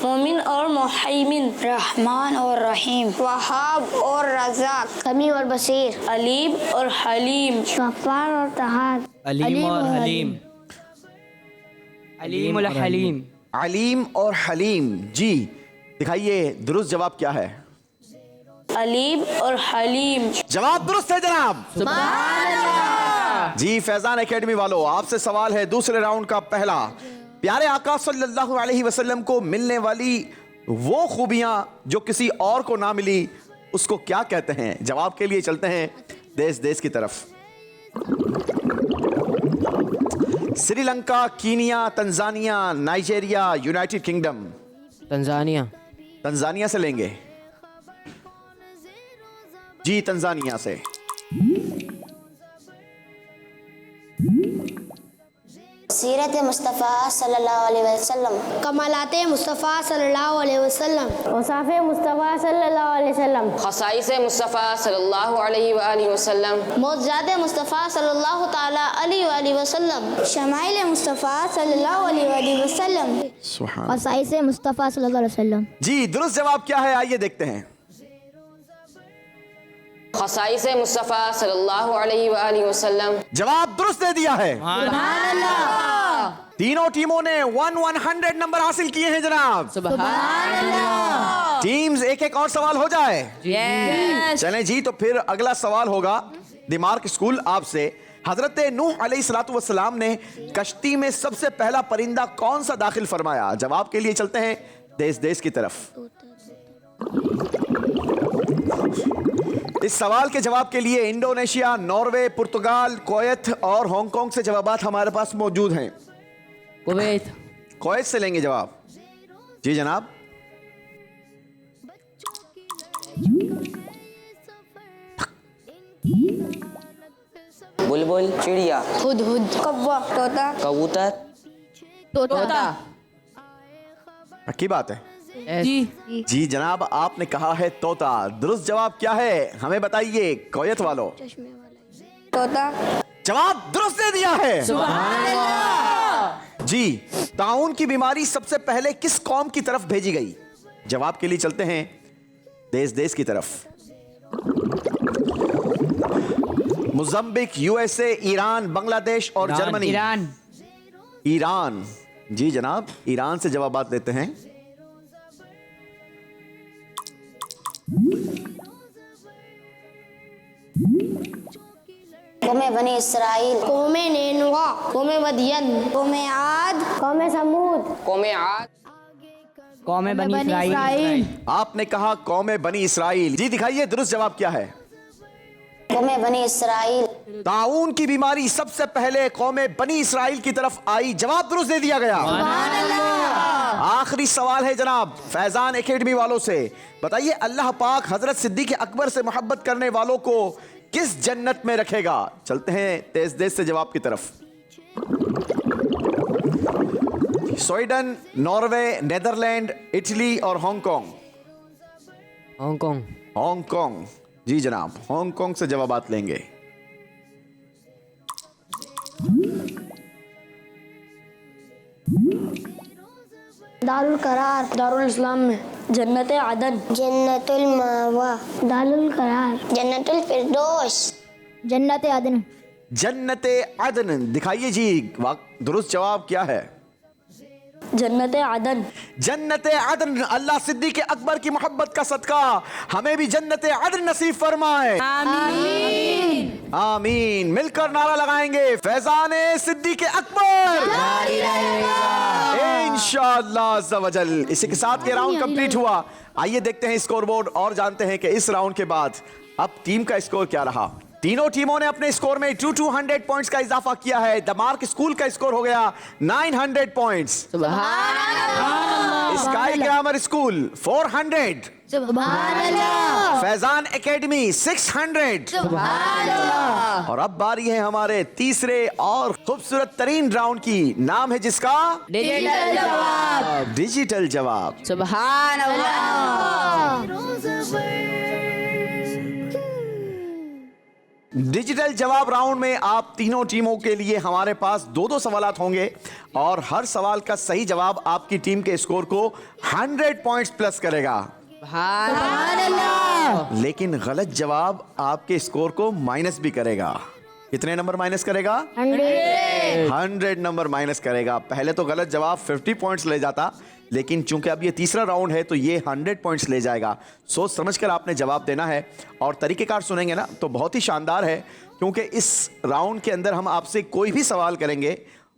मोमिन और मोहैमिन, रहमान और रहीम, वहाब और रज़ाक, समी और बसीर, अलीम और हलीम, गफ्फार और तहार, अलीम और हलीम। अलीम और हलीम। अलीम और हलीम। जी दिखाइए, दुरुस्त जवाब क्या है? अलीम और हलीम। जवाब दुरुस्त है जनाब। जी फैजान एकेडमी वालों, आपसे सवाल है दूसरे राउंड का पहला। प्यारे आका सल्लल्लाहु अलैहि वसल्लम को मिलने वाली वो खूबियां जो किसी और को ना मिली, उसको क्या कहते हैं? जवाब के लिए चलते हैं देश देश की तरफ। Sri Lanka, Kenya, Tanzania, Nigeria, United kingdom. Tanzania. Tanzania से लेंगे। जी तंजानिया से। सीरत मुस्तफ़ा सल्लल्लाहु अलैहि वसल्लम, कमालात मुस्तफ़ा सल्लल्लाहु अलैहि वसल्लम, औसाफ़ मुस्तफ़ा सल्लल्लाहु अलैहि वसल्लम, खसाइस मुस्तफ़ा सल्लल्लाहु अलैहि वसल्लम, मौज़ात मुस्तफ़ा सल्लल्लाहु ताला अलैहि वसल्लम, शमाइल मुस्तफ़ा सल्लल्लाहु अलैहि वसल्लम, खसाइस मुस्तफ़ा सल्लल्लाहु अलैहि वसल्लम। जी दुरुस्त जवाब क्या है, आइए देखते हैं। खसाइस मुस्तफ़ा सल्लल्लाहु अलैहि वसल्लम। जवाब दुरुस्त दे दिया है। तीनों टीमों ने 100 नंबर हासिल किए हैं जनाब। टीम्स एक एक और सवाल हो जाए। चलें जी, तो फिर अगला सवाल होगा दिमाग स्कूल आपसे। हजरत नूह अलैहिस्सलातु वस्सलाम ने कश्ती में सबसे पहला परिंदा कौन सा दाखिल फरमाया? जवाब के लिए चलते हैं देश देश की तरफ। इस सवाल के जवाब के लिए इंडोनेशिया, नॉर्वे, पुर्तगाल, कुवैत और हांगकांग से जवाबात हमारे पास मौजूद हैं। कुवैत। कुवैत से लेंगे जवाब। जी जनाब। बुलबुल, चिड़िया, हुदहुद, कौवा, तोता, कबूतर, तोता। पक्की बात है? जी जी जनाब, आपने कहा है तोता। दुरुस्त जवाब क्या है हमें बताइए कुवैत वालों। तोता। जवाब दुरुस्त दे दिया है। जी, ताउन की बीमारी सबसे पहले किस कौम की तरफ भेजी गई? जवाब के लिए चलते हैं देश देश की तरफ। मोज़म्बिक, यूएसए, ईरान, बांग्लादेश और जर्मनी। ईरान। ईरान। जी जनाब, ईरान से जवाबात लेते हैं। कौमे बनी इसराइल, कौमे नेनुआ, कौमे मदियन, कौमे आद, कौमे समूद, कौमे बनी इसराइल। आपने कहा कौमे बनी इसराइल। जी दिखाइए दुरुस्त जवाब क्या है? कौमे बनी इसराइल। ताउन की बीमारी सबसे पहले कौमे बनी इसराइल की तरफ आई। जवाब दुरुस्त दे दिया गया। आखिरी सवाल है जनाब फैजान एकेडमी वालों से। बताइए अल्लाह पाक हजरत सिद्दीक अकबर से मोहब्बत करने वालों को किस जन्नत में रखेगा? चलते हैं तेज देश से जवाब की तरफ। स्वीडन, नॉर्वे, नेदरलैंड, इटली और हांगकांग। हांगकांग। हांगकांग। जी जनाब, हांगकांग से जवाबात लेंगे। दारुल करार, दारुल इस्लाम में जन्नत आदन, जन्नतुल मावा, दारुल करार, जन्नतुल फिरदौस, जन्नत आदन। जन्नत अदन। दिखाइए जी दुरुस्त जवाब क्या है? जन्नत आदन। जन्नत अदन। अल्लाह सिद्दीक अकबर की मोहब्बत का सदका हमें भी जन्नत अदन नसीब फरमाए। आमीन। आमीन। मिलकर नारा लगाएंगे फैजान सिद्दीक अकबर इंशाअल्लाह अज़्ज़ा वजल। इसी के साथ ये राउंड कंप्लीट हुआ। आइए देखते हैं स्कोर बोर्ड और जानते हैं कि इस राउंड के बाद अब टीम का स्कोर क्या रहा। तीनों टीमों ने अपने स्कोर में 200 पॉइंट्स का इजाफा किया है। दमार्क स्कूल का स्कोर हो गया 900 points. Sky grammar school 400। Faizan academy 600। और अब बारी है हमारे तीसरे और खूबसूरत तरीन राउंड की। नाम है जिसका डिजिटल जवाब। डिजिटल जवाब। सुभान अल्लाह। डिजिटल जवाब राउंड में आप तीनों टीमों के लिए हमारे पास 2-2 सवालात होंगे और हर सवाल का सही जवाब आपकी टीम के स्कोर को 100 पॉइंट्स प्लस करेगा। लेकिन गलत जवाब आपके स्कोर को माइनस भी करेगा। कितने नंबर माइनस करेगा? 100 नंबर माइनस करेगा। पहले तो गलत जवाब 50 पॉइंट्स ले जाता, लेकिन चूंकि अब ये तीसरा राउंड है तो ये 100 पॉइंट्स ले जाएगा। सोच समझकर आपने जवाब देना है और तरीकेकार सुनेंगे ना तो बहुत ही शानदार है, क्योंकि इस राउंड के अंदर हम आपसे कोई भी सवाल करेंगे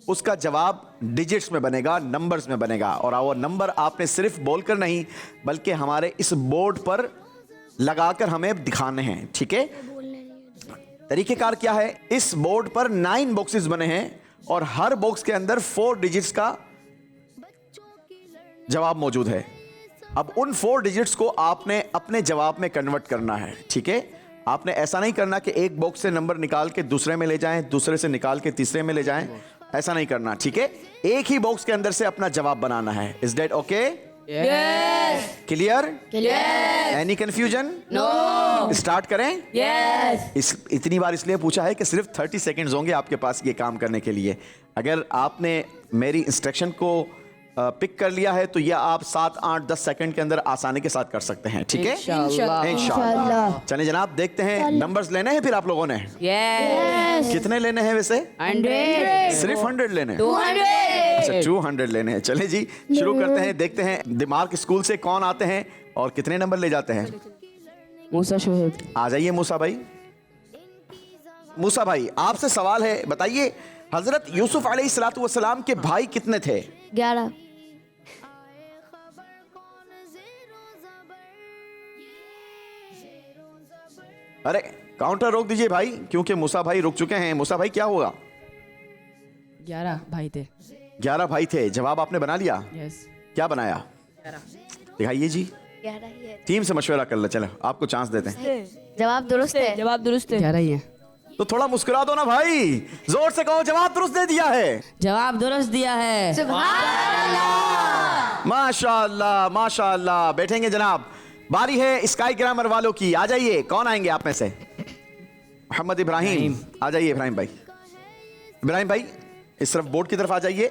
उसका जवाब डिजिट्स में बनेगा, नंबर्स में बनेगा। और वो नंबर आपने सिर्फ बोलकर नहीं बल्कि हमारे इस बोर्ड पर लगाकर हमें दिखाने हैं। ठीक है? तरीकेकार क्या है? इस बोर्ड पर 9 बॉक्सेस बने हैं और हर बॉक्स के अंदर 4 डिजिट्स का जवाब मौजूद है। अब उन 4 डिजिट्स को आपने अपने जवाब में कन्वर्ट करना है। ठीक है? आपने ऐसा नहीं करना कि एक बॉक्स से नंबर निकाल के दूसरे में ले जाएं, दूसरे से निकाल के तीसरे में ले जाएं। ऐसा नहीं करना। ठीक है? एक ही बॉक्स के अंदर से अपना जवाब बनाना है। Is that okay? Yes. Clear? Yes. Any confusion? No. Start करें? यस। इतनी बार इसलिए पूछा है कि सिर्फ 30 सेकेंड्स होंगे आपके पास ये काम करने के लिए। अगर आपने मेरी इंस्ट्रक्शन को पिक कर लिया है तो यह आप 7, 8, 10 सेकंड के अंदर आसानी के साथ कर सकते हैं। ठीक है? इंशाल्लाह। चलिए जनाब देखते हैं। नंबर्स लेने हैं फिर आप लोगों ने? यस। कितने लेने हैं वैसे? 100। सिर्फ 100 लेने हैं? 200। अच्छा 200 लेने हैं। चले जी शुरू करते हैं। देखते हैं दिमाग स्कूल से कौन आते हैं और कितने नंबर ले जाते हैं। मूसा शोहेब। आ जाइए मूसा भाई। मूसा भाई आपसे सवाल है, बताइए हजरत यूसुफ अलैहिस्सलातु वस्सलाम के भाई कितने थे? 11। अरे काउंटर रोक दीजिए भाई, क्योंकि मूसा भाई रुक चुके हैं। मूसा भाई क्या होगा? 11 भाई थे। 11 भाई थे। जवाब आपने बना लिया? यस। क्या बनाया? दिखाइए जी। 11 ही है। टीम से मशवरा कर ले। चलो आपको चांस देते हैं। जवाब दुरुस्त है। जवाब दुरुस्त है। 11 ही है। तो थोड़ा मुस्कुरा दो ना भाई, जोर से कहो जवाब दुरुस्त दे दिया है। जवाब दुरुस्त दिया है। माशाअल्लाह माशाअल्लाह। बैठेंगे जनाब, बारी है स्काई ग्रामर वालों की। आ जाइए, कौन आएंगे आप में से? मोहम्मद इब्राहिम। आ जाइए इब्राहिम भाई। इब्राहिम भाई इस तरफ बोर्ड की तरफ आ जाइए।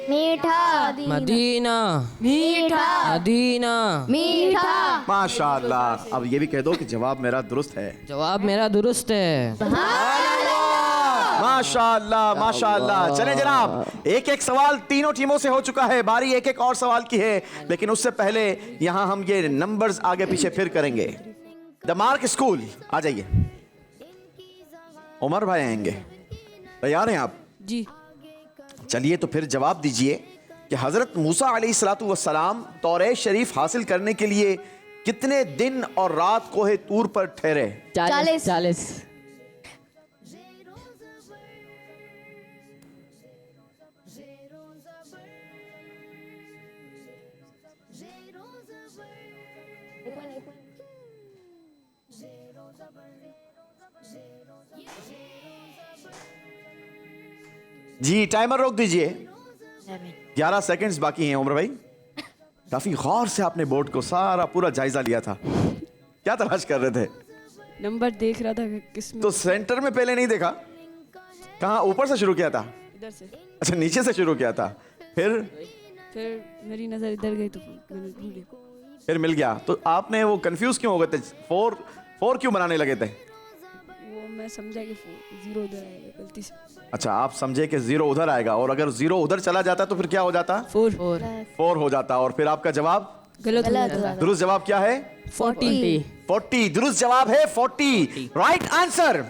मीठा मदीना मीठा मदीना मीठा। माशाअल्लाह। अब ये भी कह दो कि जवाब मेरा दुरुस्त है। जवाब मेरा दुरुस्त है। माशाअल्लाह माशाअल्लाह। चलें जनाब, एक एक सवाल तीनों टीमों से हो चुका है। बारी एक एक और सवाल की है, लेकिन उससे पहले यहां हम ये नंबर्स आगे पीछे फिर करेंगे। द मार्क स्कूल आ जाइए। उमर भाई आएंगे, तैयार हैं आप? जी। चलिए तो फिर जवाब दीजिए कि हजरत मूसा अलैहिस्सलातु वस्सलाम तौरेत शरीफ हासिल करने के लिए कितने दिन और रात कोहे तूर पर ठहरे? 40। जी टाइमर रोक दीजिए। 11 सेकंड्स बाकी हैं। उमर भाई, काफी गौर से आपने बोर्ड को सारा पूरा जायजा लिया था। क्या तलाश कर रहे थे? नंबर देख रहा था किसमें। तो सेंटर में पहले नहीं देखा? कहाँ, ऊपर से शुरू किया था? इधर से। अच्छा, नीचे से शुरू किया था, फिर मेरी नजर इधर गई तो मैंने ढूंढ लिया। फिर मिल गया। तो आपने वो कंफ्यूज क्यों हो गए थे? फोर क्यों बनाने लगे थे? वो मैं समझा कि 0 उधर आएगा गलती से। अच्छा, आप समझे कि 0 उधर आएगा, और अगर 0 उधर चला जाता तो फिर क्या हो जाता? 4 हो जाता। और फिर आपका जवाब गलत हो जाता। दुरुस्त जवाब क्या है? 40। दुरुस्त जवाब है 40। Right answer.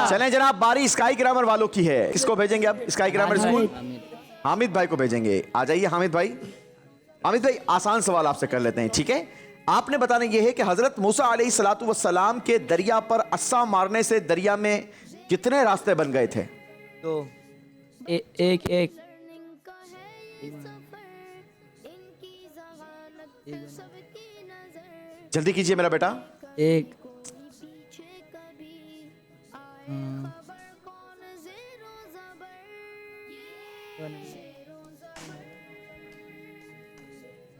चलें जनाब, बारी स्काई ग्रामर वालों की है। किसको भेजेंगे अब स्काई ग्रामर स्कूल? हामिद भाई को भेजेंगे। आ जाइए हामिद भाई। हामिद भाई, आसान सवाल आपसे कर लेते हैं, ठीक है? आपने बताना यह है कि हजरत मूसा अलैहिस्सलातु वस्सलाम के दरिया पर अस्सा मारने से दरिया में कितने रास्ते बन गए थे? तो एक जल्दी कीजिए मेरा बेटा। एक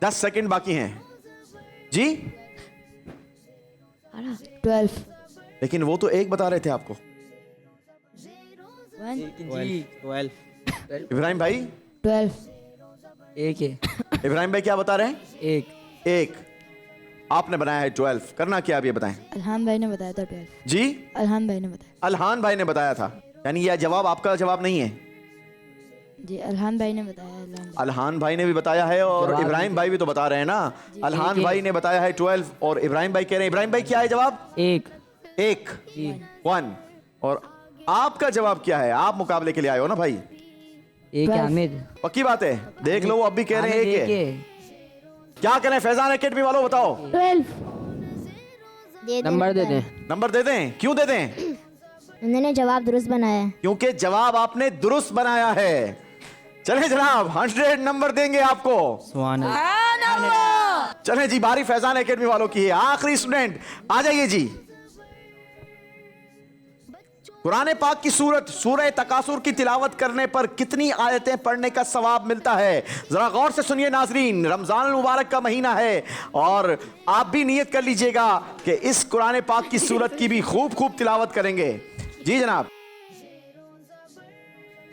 10 सेकंड बाकी हैं जी। 12। लेकिन वो तो एक बता रहे थे आपको। 12। इब्राहिम भाई, 12। एक है। इब्राहिम भाई क्या बता रहे हैं? एक। आपने बनाया है 12। करना क्या आप ये बताएं। अल्हान भाई ने बताया था 12। जी, अल्हान भाई ने बताया। अल्हान भाई ने बताया था, यानी यह जवाब आपका जवाब नहीं है। जी, अल्हान भाई ने बताया। अल्हान भाई ने भी बताया है, और इब्राहिम भाई भी तो बता रहे हैं ना। अल्हान भाई ने बताया है 12, और इब्राहिम भाई कह रहे हैं। इब्राहिम भाई क्या है जवाब? एक 1। और आपका जवाब क्या है? आप मुकाबले के लिए आए हो ना भाई? एक है हामिद। पक्की बात है? देख लो, वो अब भी कह रहे हैं एक है। क्या करें फैजान एकेडमी वालों, बताओ। 12। नंबर दे दें। नंबर दे दें? क्यों दे दें? उन्होंने जवाब दुरुस्त बनाया है। क्योंकि जवाब आपने दुरुस्त बनाया है। चले जनाब, 100 नंबर देंगे आपको। सुभान अल्लाह। चले जी, बारी फैजान एकेडमी वालों की है। आखिरी स्टूडेंट आ जाइए जी। कुरान पाक की सूरह तकासुर की तिलावत करने पर कितनी आयतें पढ़ने का सवाब मिलता है? जरा गौर से सुनिए नाजरीन, रमजान मुबारक का महीना है, और आप भी नियत कर लीजिएगा कि इस कुरान पाक की सूरत की भी खूब तिलावत करेंगे। जी जनाब।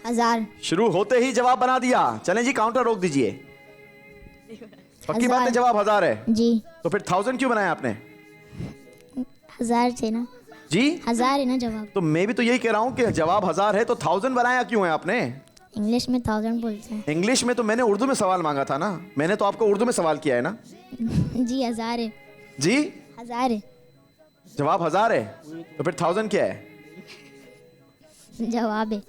1000। शुरू होते ही जवाब बना दिया। चलें जी, काउंटर रोक दीजिए। पक्की बात है जवाब 1000 है? जी। तो फिर 1000 क्यों बनाया आपने? 1000 थे ना जी। 1000 है ना जवाब। तो मैं भी तो यही कह रहा हूं कि जवाब 1000 है, तो 1000 बनाया क्यों है आपने? इंग्लिश में 1000 बोलते हैं। इंग्लिश में तो मैंने उर्दू में सवाल मांगा था ना। मैंने तो आपको उर्दू में सवाल किया है ना। जी 1000 है। जी 1000 है जवाब 1000 है, तो फिर 1000 क्या है? जवाब है।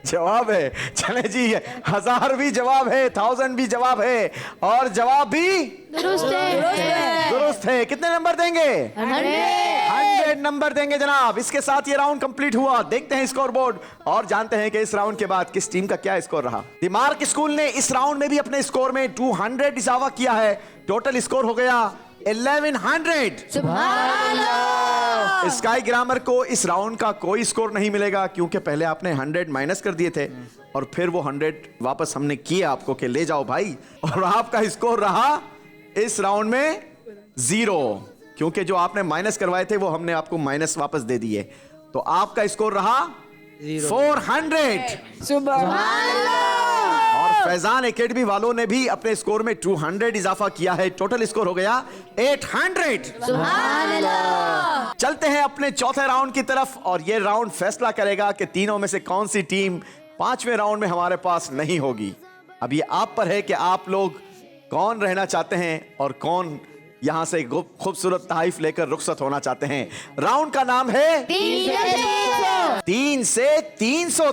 जवाब है। चले जी, 1000 भी जवाब है, 1000 भी जवाब है, और जवाब भी दुरुस्त है। कितने नंबर देंगे? 100 नंबर देंगे जनाब। इसके साथ ये राउंड कंप्लीट हुआ। देखते हैं स्कोर बोर्ड और जानते हैं कि इस राउंड के बाद किस टीम का क्या स्कोर रहा। द मार्क स्कूल ने इस राउंड में भी अपने स्कोर में 200 इजाफा किया है। टोटल स्कोर हो गया 1100। स्काई ग्रामर को इस राउंड का कोई स्कोर नहीं मिलेगा, क्योंकि पहले आपने 100 माइनस कर दिए थे, और फिर वो 100 वापस हमने किए आपको कि ले जाओ भाई, और आपका स्कोर रहा इस राउंड में 0, क्योंकि जो आपने माइनस करवाए थे वो हमने आपको माइनस वापस दे दिए। तो आपका स्कोर रहा 400। फैजान एकेडमी वालों ने भी अपने स्कोर में 200 इजाफा किया है। टोटल स्कोर हो गया 800। चलते हैं अपने चौथे राउंड की तरफ और ये राउंड फैसला करेगा कि तीनों में से कौन सी टीम पांचवें राउंड में हमारे पास नहीं होगी। अब ये आप पर है कि आप लोग कौन रहना चाहते हैं और कौन यहां से खूबसूरत तहरीफ लेकर रुखसत होना चाहते हैं। राउंड का नाम है 3 से 300।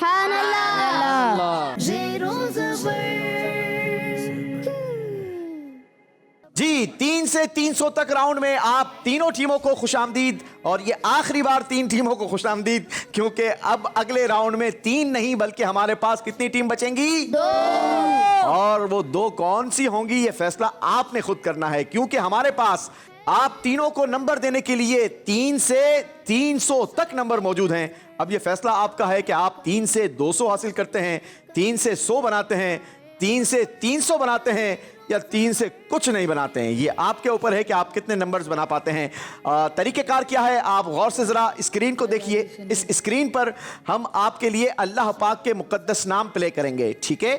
जी 3 से 300 तक राउंड में आप तीनों टीमों को खुशामदीद, और ये आखिरी बार 3 टीमों को खुशामदीद, क्योंकि अब अगले राउंड में 3 नहीं बल्कि हमारे पास कितनी टीम बचेंगी? 2। और वो 2 कौन सी होंगी ये फैसला आपने खुद करना है, क्योंकि हमारे पास आप तीनों को नंबर देने के लिए 3 से 300 तक नंबर मौजूद हैं। अब ये फैसला आपका है कि आप 3 से 200 हासिल करते हैं, 3 से 100 बनाते हैं, 3 से 300 बनाते हैं, या 3 से कुछ नहीं बनाते हैं। ये आपके ऊपर है कि आप कितने नंबर्स बना पाते हैं। तरीक़ेकार क्या है, आप गौर से ज़रा स्क्रीन को देखिए। इस स्क्रीन पर हम आपके लिए अल्लाह पाक के मुक़द्दस नाम प्ले करेंगे, ठीक है?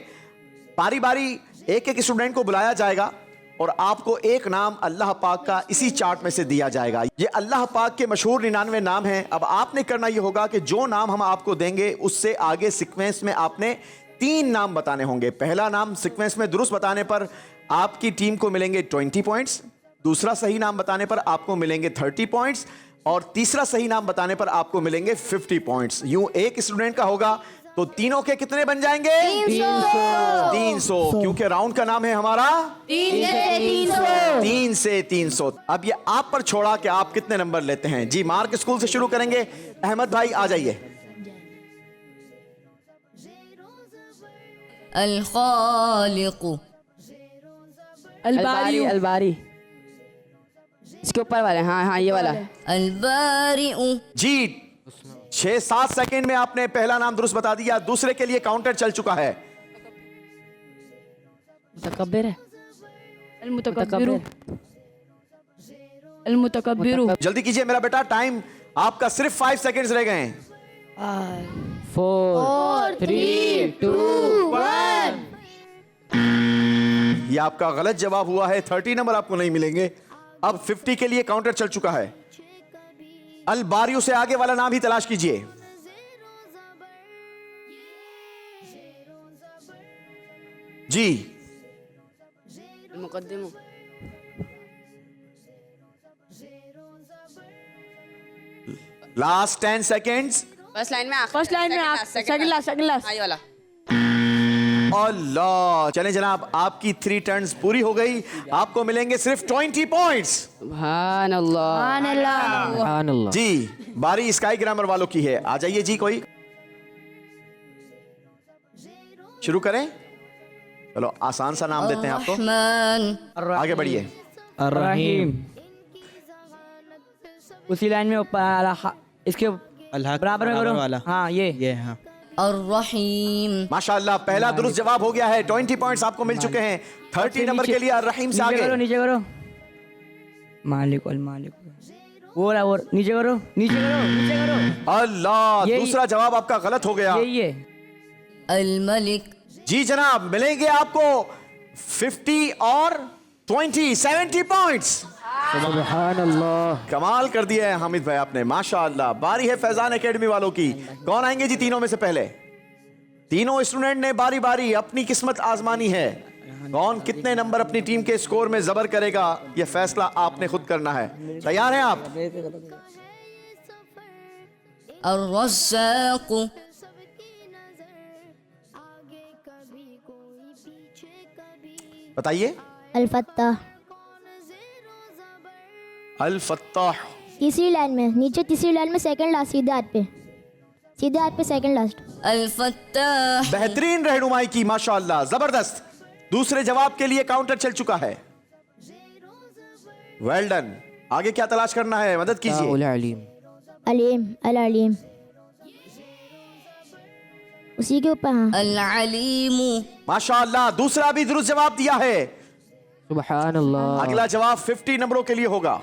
बारी बारी एक एक स्टूडेंट को बुलाया जाएगा और आपको एक नाम अल्लाह पाक का इसी चार्ट में से दिया जाएगा। ये अल्लाह पाक के मशहूर 99 नाम हैं। अब आपने करना ये होगा कि जो नाम हम आपको देंगे उससे आगे सीक्वेंस में आपने 3 नाम बताने होंगे। पहला नाम सीक्वेंस में दुरुस्त बताने पर आपकी टीम को मिलेंगे 20 पॉइंट्स, दूसरा सही नाम बताने पर आपको मिलेंगे 30 पॉइंट्स, और तीसरा सही नाम बताने पर आपको मिलेंगे 50 पॉइंट्स। यूं एक स्टूडेंट का होगा तो तीनों के कितने बन जाएंगे? 300। क्योंकि राउंड का नाम है हमारा 3 से 300। अब ये आप पर छोड़ा कि आप कितने नंबर लेते हैं। जी मार्क स्कूल से शुरू करेंगे। अहमद भाई आ जाइए। अल-खालिक़, अलबारी, इसके ऊपर वाले, हाँ ये वाला। अल-बारिउ। जी 6-7 सेकंड में आपने पहला नाम दुरुस्त बता दिया। दूसरे के लिए काउंटर चल चुका है। मुतकब्बिर है। अल-मुतकब्बिरु। जल्दी कीजिए मेरा बेटा, टाइम आपका सिर्फ 5 सेकंड्स रह गए हैं। 4 3 2 1। ये आपका गलत जवाब हुआ है। 30 नंबर आपको नहीं मिलेंगे। अब 50 के लिए काउंटर चल चुका है। अल बारियों से आगे वाला नाम ही तलाश कीजिए। जी मुकद्दिमु। Last 10 seconds. फर्स्ट लाइन में सेकंड लास्ट। ये वाला। अल्लाह, चलें जनाब, आपकी 3 टर्न्स पूरी हो गई। आपको मिलेंगे सिर्फ 20 पॉइंट्स। सुभान अल्लाह। जी बारी स्काई ग्रामर वालों की है। आ जाइए जी, कोई शुरू करें। चलो आसान सा नाम देते हैं आपको, आगे बढ़िए। अर्रहीम। उसी लाइन में ऊपर इसके बराबर में करो वाला। हाँ ये हाँ। अर्रहीम। माशाअल्लाह, पहला दुरुस्त जवाब हो गया है। 20 पॉइंट्स आपको मिल चुके हैं। 30 नंबर के लिए अर्रहीम से आगे। नीचे करो। मालिक अल मालिक। वो नीचे करो। अल्लाह, दूसरा जवाब आपका गलत हो गया। ये अल मलिक। जी जनाब, मिलेंगे आपको 50 और 20 70 पॉइंट्स। सुभान अल्लाह। कमाल कर दिया है हामिद भाई आपने, माशाअल्लाह। बारी है फैजान एकेडमी वालों की। कौन आएंगे जी तीनों में से पहले? तीनों स्टूडेंट ने बारी बारी अपनी किस्मत आजमानी है। कौन कितने नंबर अपनी टीम के स्कोर में जबर करेगा, यह फैसला आपने खुद करना है। तैयार हैं आप? अर्रज़्ज़ाक़। बताइए। अल-फत्ताह। अल-फत्ताह। तीसरी लाइन में, नीचे तीसरी लाइन में सेकंड लास्ट, सीधे हाथ पे सेकंड लास्ट। अल-फत्ताह। बेहतरीन रहनुमाई की, माशाअल्लाह, जबरदस्त। दूसरे जवाब के लिए काउंटर चल चुका है। Well done. आगे क्या तलाश करना है, मदद कीजिए। अल-अलीम। उसी के ऊपर। हाँ। अल-अलीम। माशाअल्लाह, दूसरा भी दुरुस्त जवाब दिया है। सुभान अल्लाह। अगला जवाब 50 नंबरों के लिए होगा।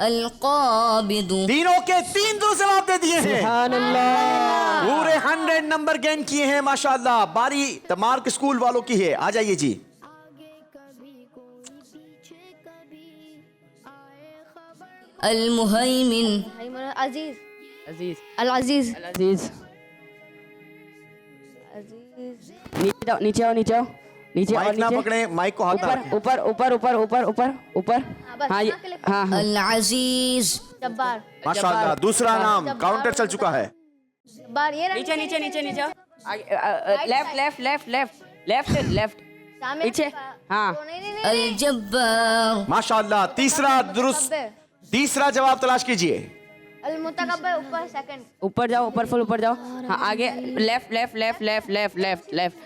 अल-क़ाबिदु। तीनों के 3 दुरुस्त जवाब दे दिए हैं। सुभान अल्लाह। पूरे 100 नंबर गेन किए हैं माशाल्लाह। बारी तमार्क स्कूल वालों की है, आ जाइए जी। अल-मुहैमिन। अजीज अजीज अल अजीज अजीज नीचे जाओ नीचे आओ नीचे आओ नीचे और माइक ना नीचे पकड़े, माइक को हाथ में रखें। ऊपर ऊपर ऊपर ऊपर ऊपर ऊपर हाँ ये हाँ हाँ अल-अजीज। जब्बार माशाल्लाह। दूसरा नाम काउंटर चल चुका है। जब्बार ये नीचे नीचे नीचे नीचे left left left left left left पीछे हाँ अल-जब्बार। माशाल्लाह। तीसरा जवाब तलाश कीजिए। अल मुतकब्बिर ऊपर सेकंड ऊपर जाओ ऊपर फुल ऊपर जाओ हाँ आगे left left left left left left left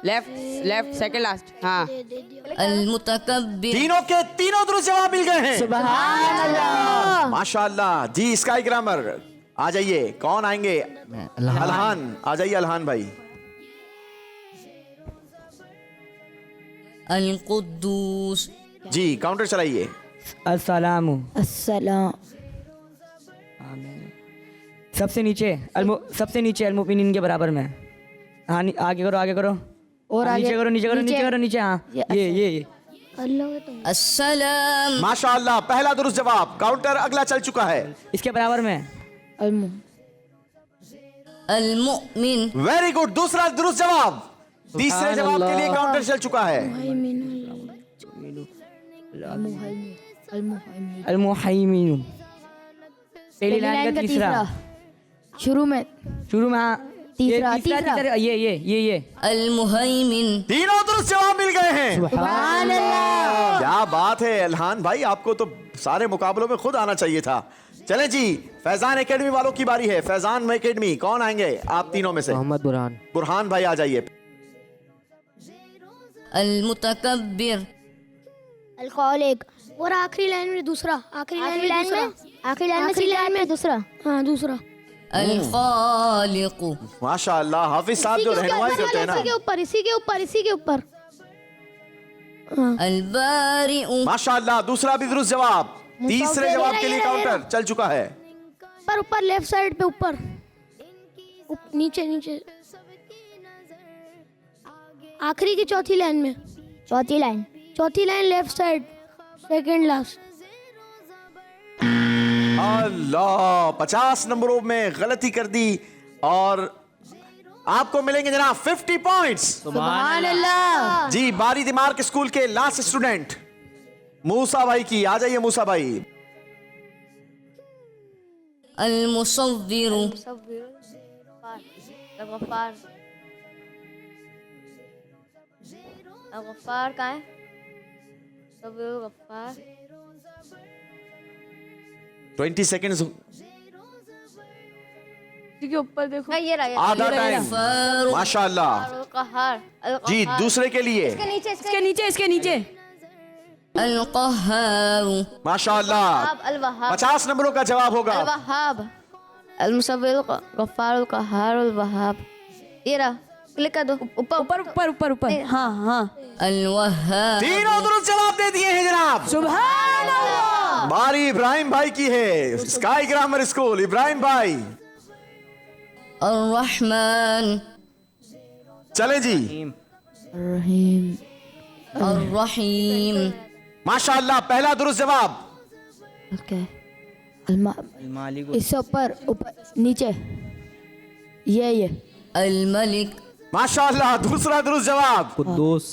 left left second last हाँ अल-मुतकब्बिर। तीनों के तीनों दुरुस्त जवाब मिल गए हैं। सुभान अल्लाह। माशाल्लाह जी। स्काई ग्रामर आ जाइए। कौन आएंगे? अलहान आ जाइए। अलहान भाई। अल-कुद्दूस। जी काउंटर चलाइए। अस्सलामु अस्सलाम। सबसे नीचे अलमुमिनीन के बराबर में हाँ आगे करो और हाँ, आगे नीचे करो नीचे हाँ ये अल्लाह के तुम अस्सलाम। माशाल्लाह। पहला दुरुस्त जवाब। काउंटर अगला चल चुका है। इसके बराबर में अल्मु अल-मुअमिन। Very good. दूसरा दुरुस्त जवाब। तीसरे जवाब के लिए काउंटर चल चुका है। अलमुहैमिन पहली लाइन का तीसरा शुरू में हाँ तीसरा ये अल-मुहैमिन। तीनों दुरुस्त जवाब मिल गए हैं। सुभान क्या बात है अलहान भाई, आपको तो सारे मुकाबलों में खुद आना चाहिए था। चले जी, फैजान एकेडमी वालों की बारी है। फैजान एकेडमी कौन आएंगे आप तीनों में से? मोहम्मद बुरहान। बुरहान भाई आ जाइए। अल-मुतकब्बिर। अल-खालिक। और आखिरी लाइन में दूसरा आखिरी लाइन में दूसरा हाँ दूसरा अल-खालिक। माशाअल्लाह। हाफिज साहब जो रहनुमाई करते हैं ना, इसी के ऊपर अल-बारिउ। माशाअल्लाह। दूसरा भी दुरुस्त जवाब। तीसरे जवाब के लिए काउंटर चल चुका है। ऊपर लेफ्ट साइड पे ऊपर नीचे आखिरी की चौथी line left side second last. अल्लाह। 50 नंबरों में गलती कर दी और आपको मिलेंगे जनाब 50 पॉइंट्स। सुभान अल्लाह। जी बारी दिमाग स्कूल के लास्ट स्टूडेंट मूसा भाई की। आ जाइए मूसा भाई। अल-मुसव्विरु। गफ्फार कहाँ है? गफ्फार 20 सेकेंड्स। के ऊपर देखो ये रहा आधा टाइम। माशाअल्लाह। अल-क़हार। जी दूसरे के लिए इसके नीचे अल-क़हारु। माशाअल्लाह। अल-वहाब। 50 नंबरों का जवाब होगा। अल-वहाब। अल-मुसव्विर, गफ्फार, अल-क़हार, अल-वहाब। ये रहा, क्लिक कर दो। ऊपर हाँ अल-वहाब। तीनों दुरुस्त जवाब दे दिए हैं जनाब। सुभान अल्लाह। बारी इब्राहिम भाई की है। Sky grammar school. इब्राहिम भाई अर-रहमान। चले जी। अर-रहीम। माशाअल्लाह। पहला दुरुस्त जवाब। इससे ऊपर नीचे ये अल-मलिक। माशाअल्लाह। दूसरा दुरुस्त जवाब। कुद्दूस।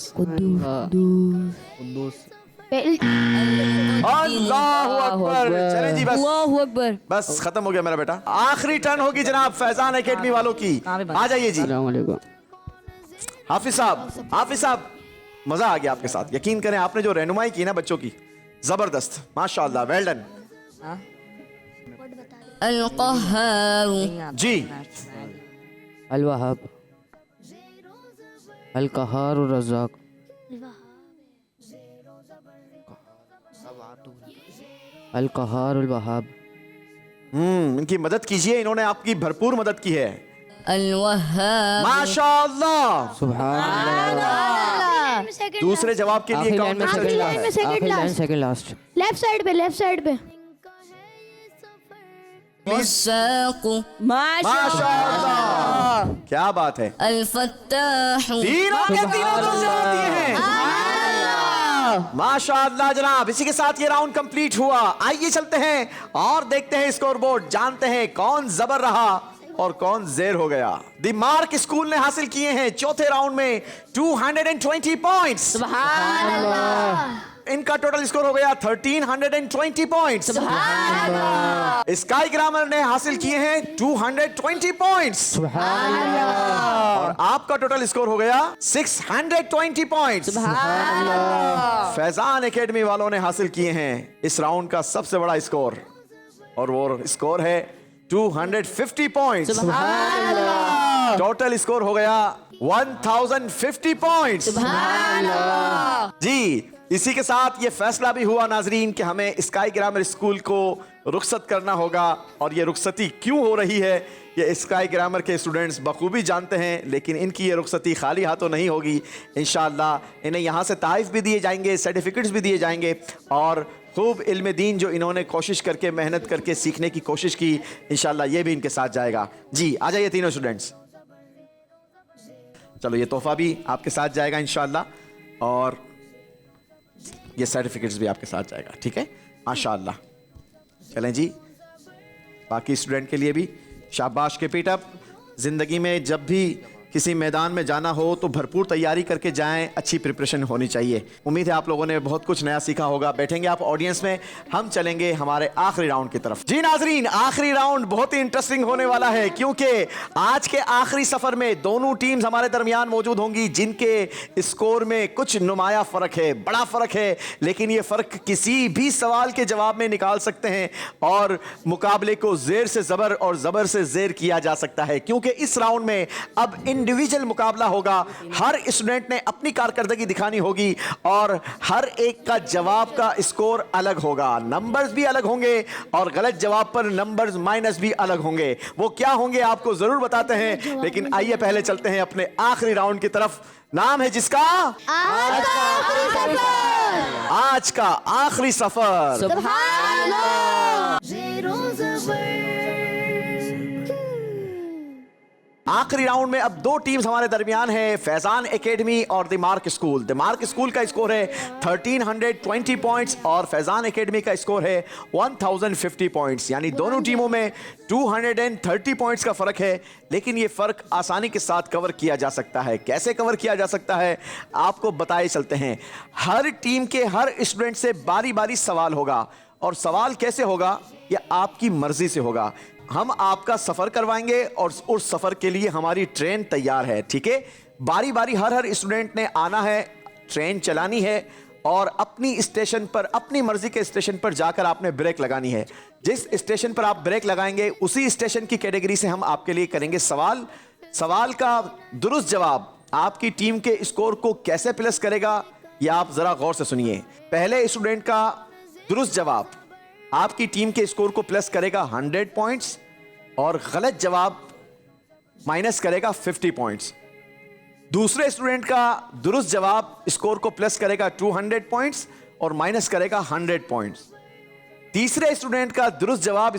अल्लाहु अकबर। चले जी बस अल्लाहु अकबर। बस खत्म हो गया मेरा बेटा। आखिरी टर्न होगी जनाब फैजान एकेडमी वालों की। आ जाइए जी। हाफिज साहब मजा आ गया आपके साथ। यकीन करें आपने जो रहनुमाई की ना बच्चों की, जबरदस्त। माशाअल्लाह। वेल डन अल-क़हार। जी। अल-वहाब, अल-क़हार, अल-रज़्ज़ाक़। अल-क़हार, अल-वहाब। इनकी मदद कीजिए, इन्होंने आपकी भरपूर मदद की है। अल-वहाब। माशाअल्लाह। सुभान अल्लाह। दूसरे जवाब के लिए काउंटर चल रहा है। Second last. लेफ्ट साइड पे माशाअल्लाह, क्या बात है। तीनों के तीनों दुरुस्त जवाब दिए हैं। माशाअल्लाह जनाब, इसी के साथ ये राउंड कंप्लीट हुआ। आइए चलते हैं और देखते हैं स्कोर बोर्ड, जानते हैं कौन जबर रहा और कौन जेर हो गया। द मार्क स्कूल ने हासिल किए हैं चौथे राउंड में 220 पॉइंट्स। सुभान अल्लाह। इनका टोटल स्कोर हो गया 1320 पॉइंट्स। सुभान अल्लाह। स्काई ग्रामर ने हासिल किए हैं 220 पॉइंट्स। सुभान अल्लाह। और आपका टोटल स्कोर हो गया 620 पॉइंट्स। सुभान अल्लाह। फैजान एकेडमी वालों ने हासिल किए हैं इस राउंड का सबसे बड़ा स्कोर, और वो स्कोर है 250 पॉइंट्स। सुभान अल्लाह। टोटल स्कोर हो गया 1050 पॉइंट्स। सुभान अल्लाह। जी, इसी के साथ ये फैसला भी हुआ नाजरीन कि हमें स्काई ग्रामर स्कूल को रुखसत करना होगा, और ये रुखसती क्यों हो रही है ये स्काई ग्रामर के स्टूडेंट्स बखूबी जानते हैं, लेकिन इनकी ये रुखसती खाली हाथों नहीं होगी। इंशाअल्लाह इन्हें यहाँ से ताइफ भी दिए जाएंगे, सर्टिफिकेट्स भी दिए जाएंगे, और खूब इल्म दीन जो इन्होंने कोशिश करके मेहनत करके सीखने की कोशिश की, इंशाअल्लाह ये भी इनके साथ जाएगा। जी आ जाइए तीनों स्टूडेंट्स। चलो ये तोहफा भी आपके साथ जाएगा इंशाअल्लाह, और ये सर्टिफिकेट्स भी आपके साथ जाएगा। ठीक है, माशाअल्लाह। चलें जी, बाकी स्टूडेंट के लिए भी शाबाश के पीट अप। जिंदगी में जब भी किसी मैदान में जाना हो तो भरपूर तैयारी करके जाएं, अच्छी प्रिपरेशन होनी चाहिए। उम्मीद है आप लोगों ने बहुत कुछ नया सीखा होगा। बैठेंगे आप ऑडियंस में, हम चलेंगे हमारे आखिरी राउंड की तरफ। जी नाजरीन, आखिरी राउंड बहुत ही इंटरेस्टिंग होने वाला है, क्योंकि आज के आखिरी सफर में दोनों टीम्स हमारे दरमियान मौजूद होंगी जिनके स्कोर में कुछ नुमाया फर्क है, बड़ा फर्क है, लेकिन ये फर्क किसी भी सवाल के जवाब में निकाल सकते हैं और मुकाबले को जेर से जबर और जबर से जेर किया जा सकता है, क्योंकि इस राउंड में अब इंडिविजुअल मुकाबला होगा। हर स्टूडेंट ने अपनी कारकर्दगी दिखानी होगी और हर एक का जवाब का स्कोर अलग होगा, नंबर्स भी अलग होंगे और गलत जवाब पर नंबर्स माइनस भी अलग होंगे। वो क्या होंगे आपको जरूर बताते हैं, लेकिन आइए पहले चलते हैं अपने आखिरी राउंड की तरफ। नाम है जिसका आज का आखिरी सफर। सुभान अल्लाह। आखिरी राउंड में अब दो टीम्स हमारे दरमियान है, फैजान एकेडमी और the mark school. The mark school का स्कोर है 1320 पॉइंट्स और फैजान एकेडमी का स्कोर है 1050 पॉइंट्स, यानी दोनों टीमों में 230 पॉइंट्स का फर्क है। लेकिन ये फर्क आसानी के साथ कवर किया जा सकता है। कैसे कवर किया जा सकता है आपको बताए चलते हैं। हर टीम के हर स्टूडेंट से बारी बारी सवाल होगा, और सवाल कैसे होगा ये आपकी मर्जी से होगा। हम आपका सफर करवाएंगे और उस सफर के लिए हमारी ट्रेन तैयार है। ठीक है, बारी बारी हर स्टूडेंट ने आना है, ट्रेन चलानी है और अपनी स्टेशन पर, अपनी मर्जी के स्टेशन पर जाकर आपने ब्रेक लगानी है। जिस स्टेशन पर आप ब्रेक लगाएंगे उसी स्टेशन की कैटेगरी से हम आपके लिए करेंगे सवाल। सवाल का दुरुस्त जवाब आपकी टीम के स्कोर को कैसे प्लस करेगा ये आप जरा गौर से सुनिए। पहले स्टूडेंट का दुरुस्त जवाब आपकी टीम के स्कोर को प्लस करेगा 100 पॉइंट्स और गलत जवाब माइनस करेगा 50 पॉइंट्स। दूसरे स्टूडेंट का दुरुस्त जवाब स्कोर को प्लस करेगा 200 पॉइंट्स और माइनस करेगा 100 पॉइंट्स। तीसरे स्टूडेंट का दुरुस्त जवाब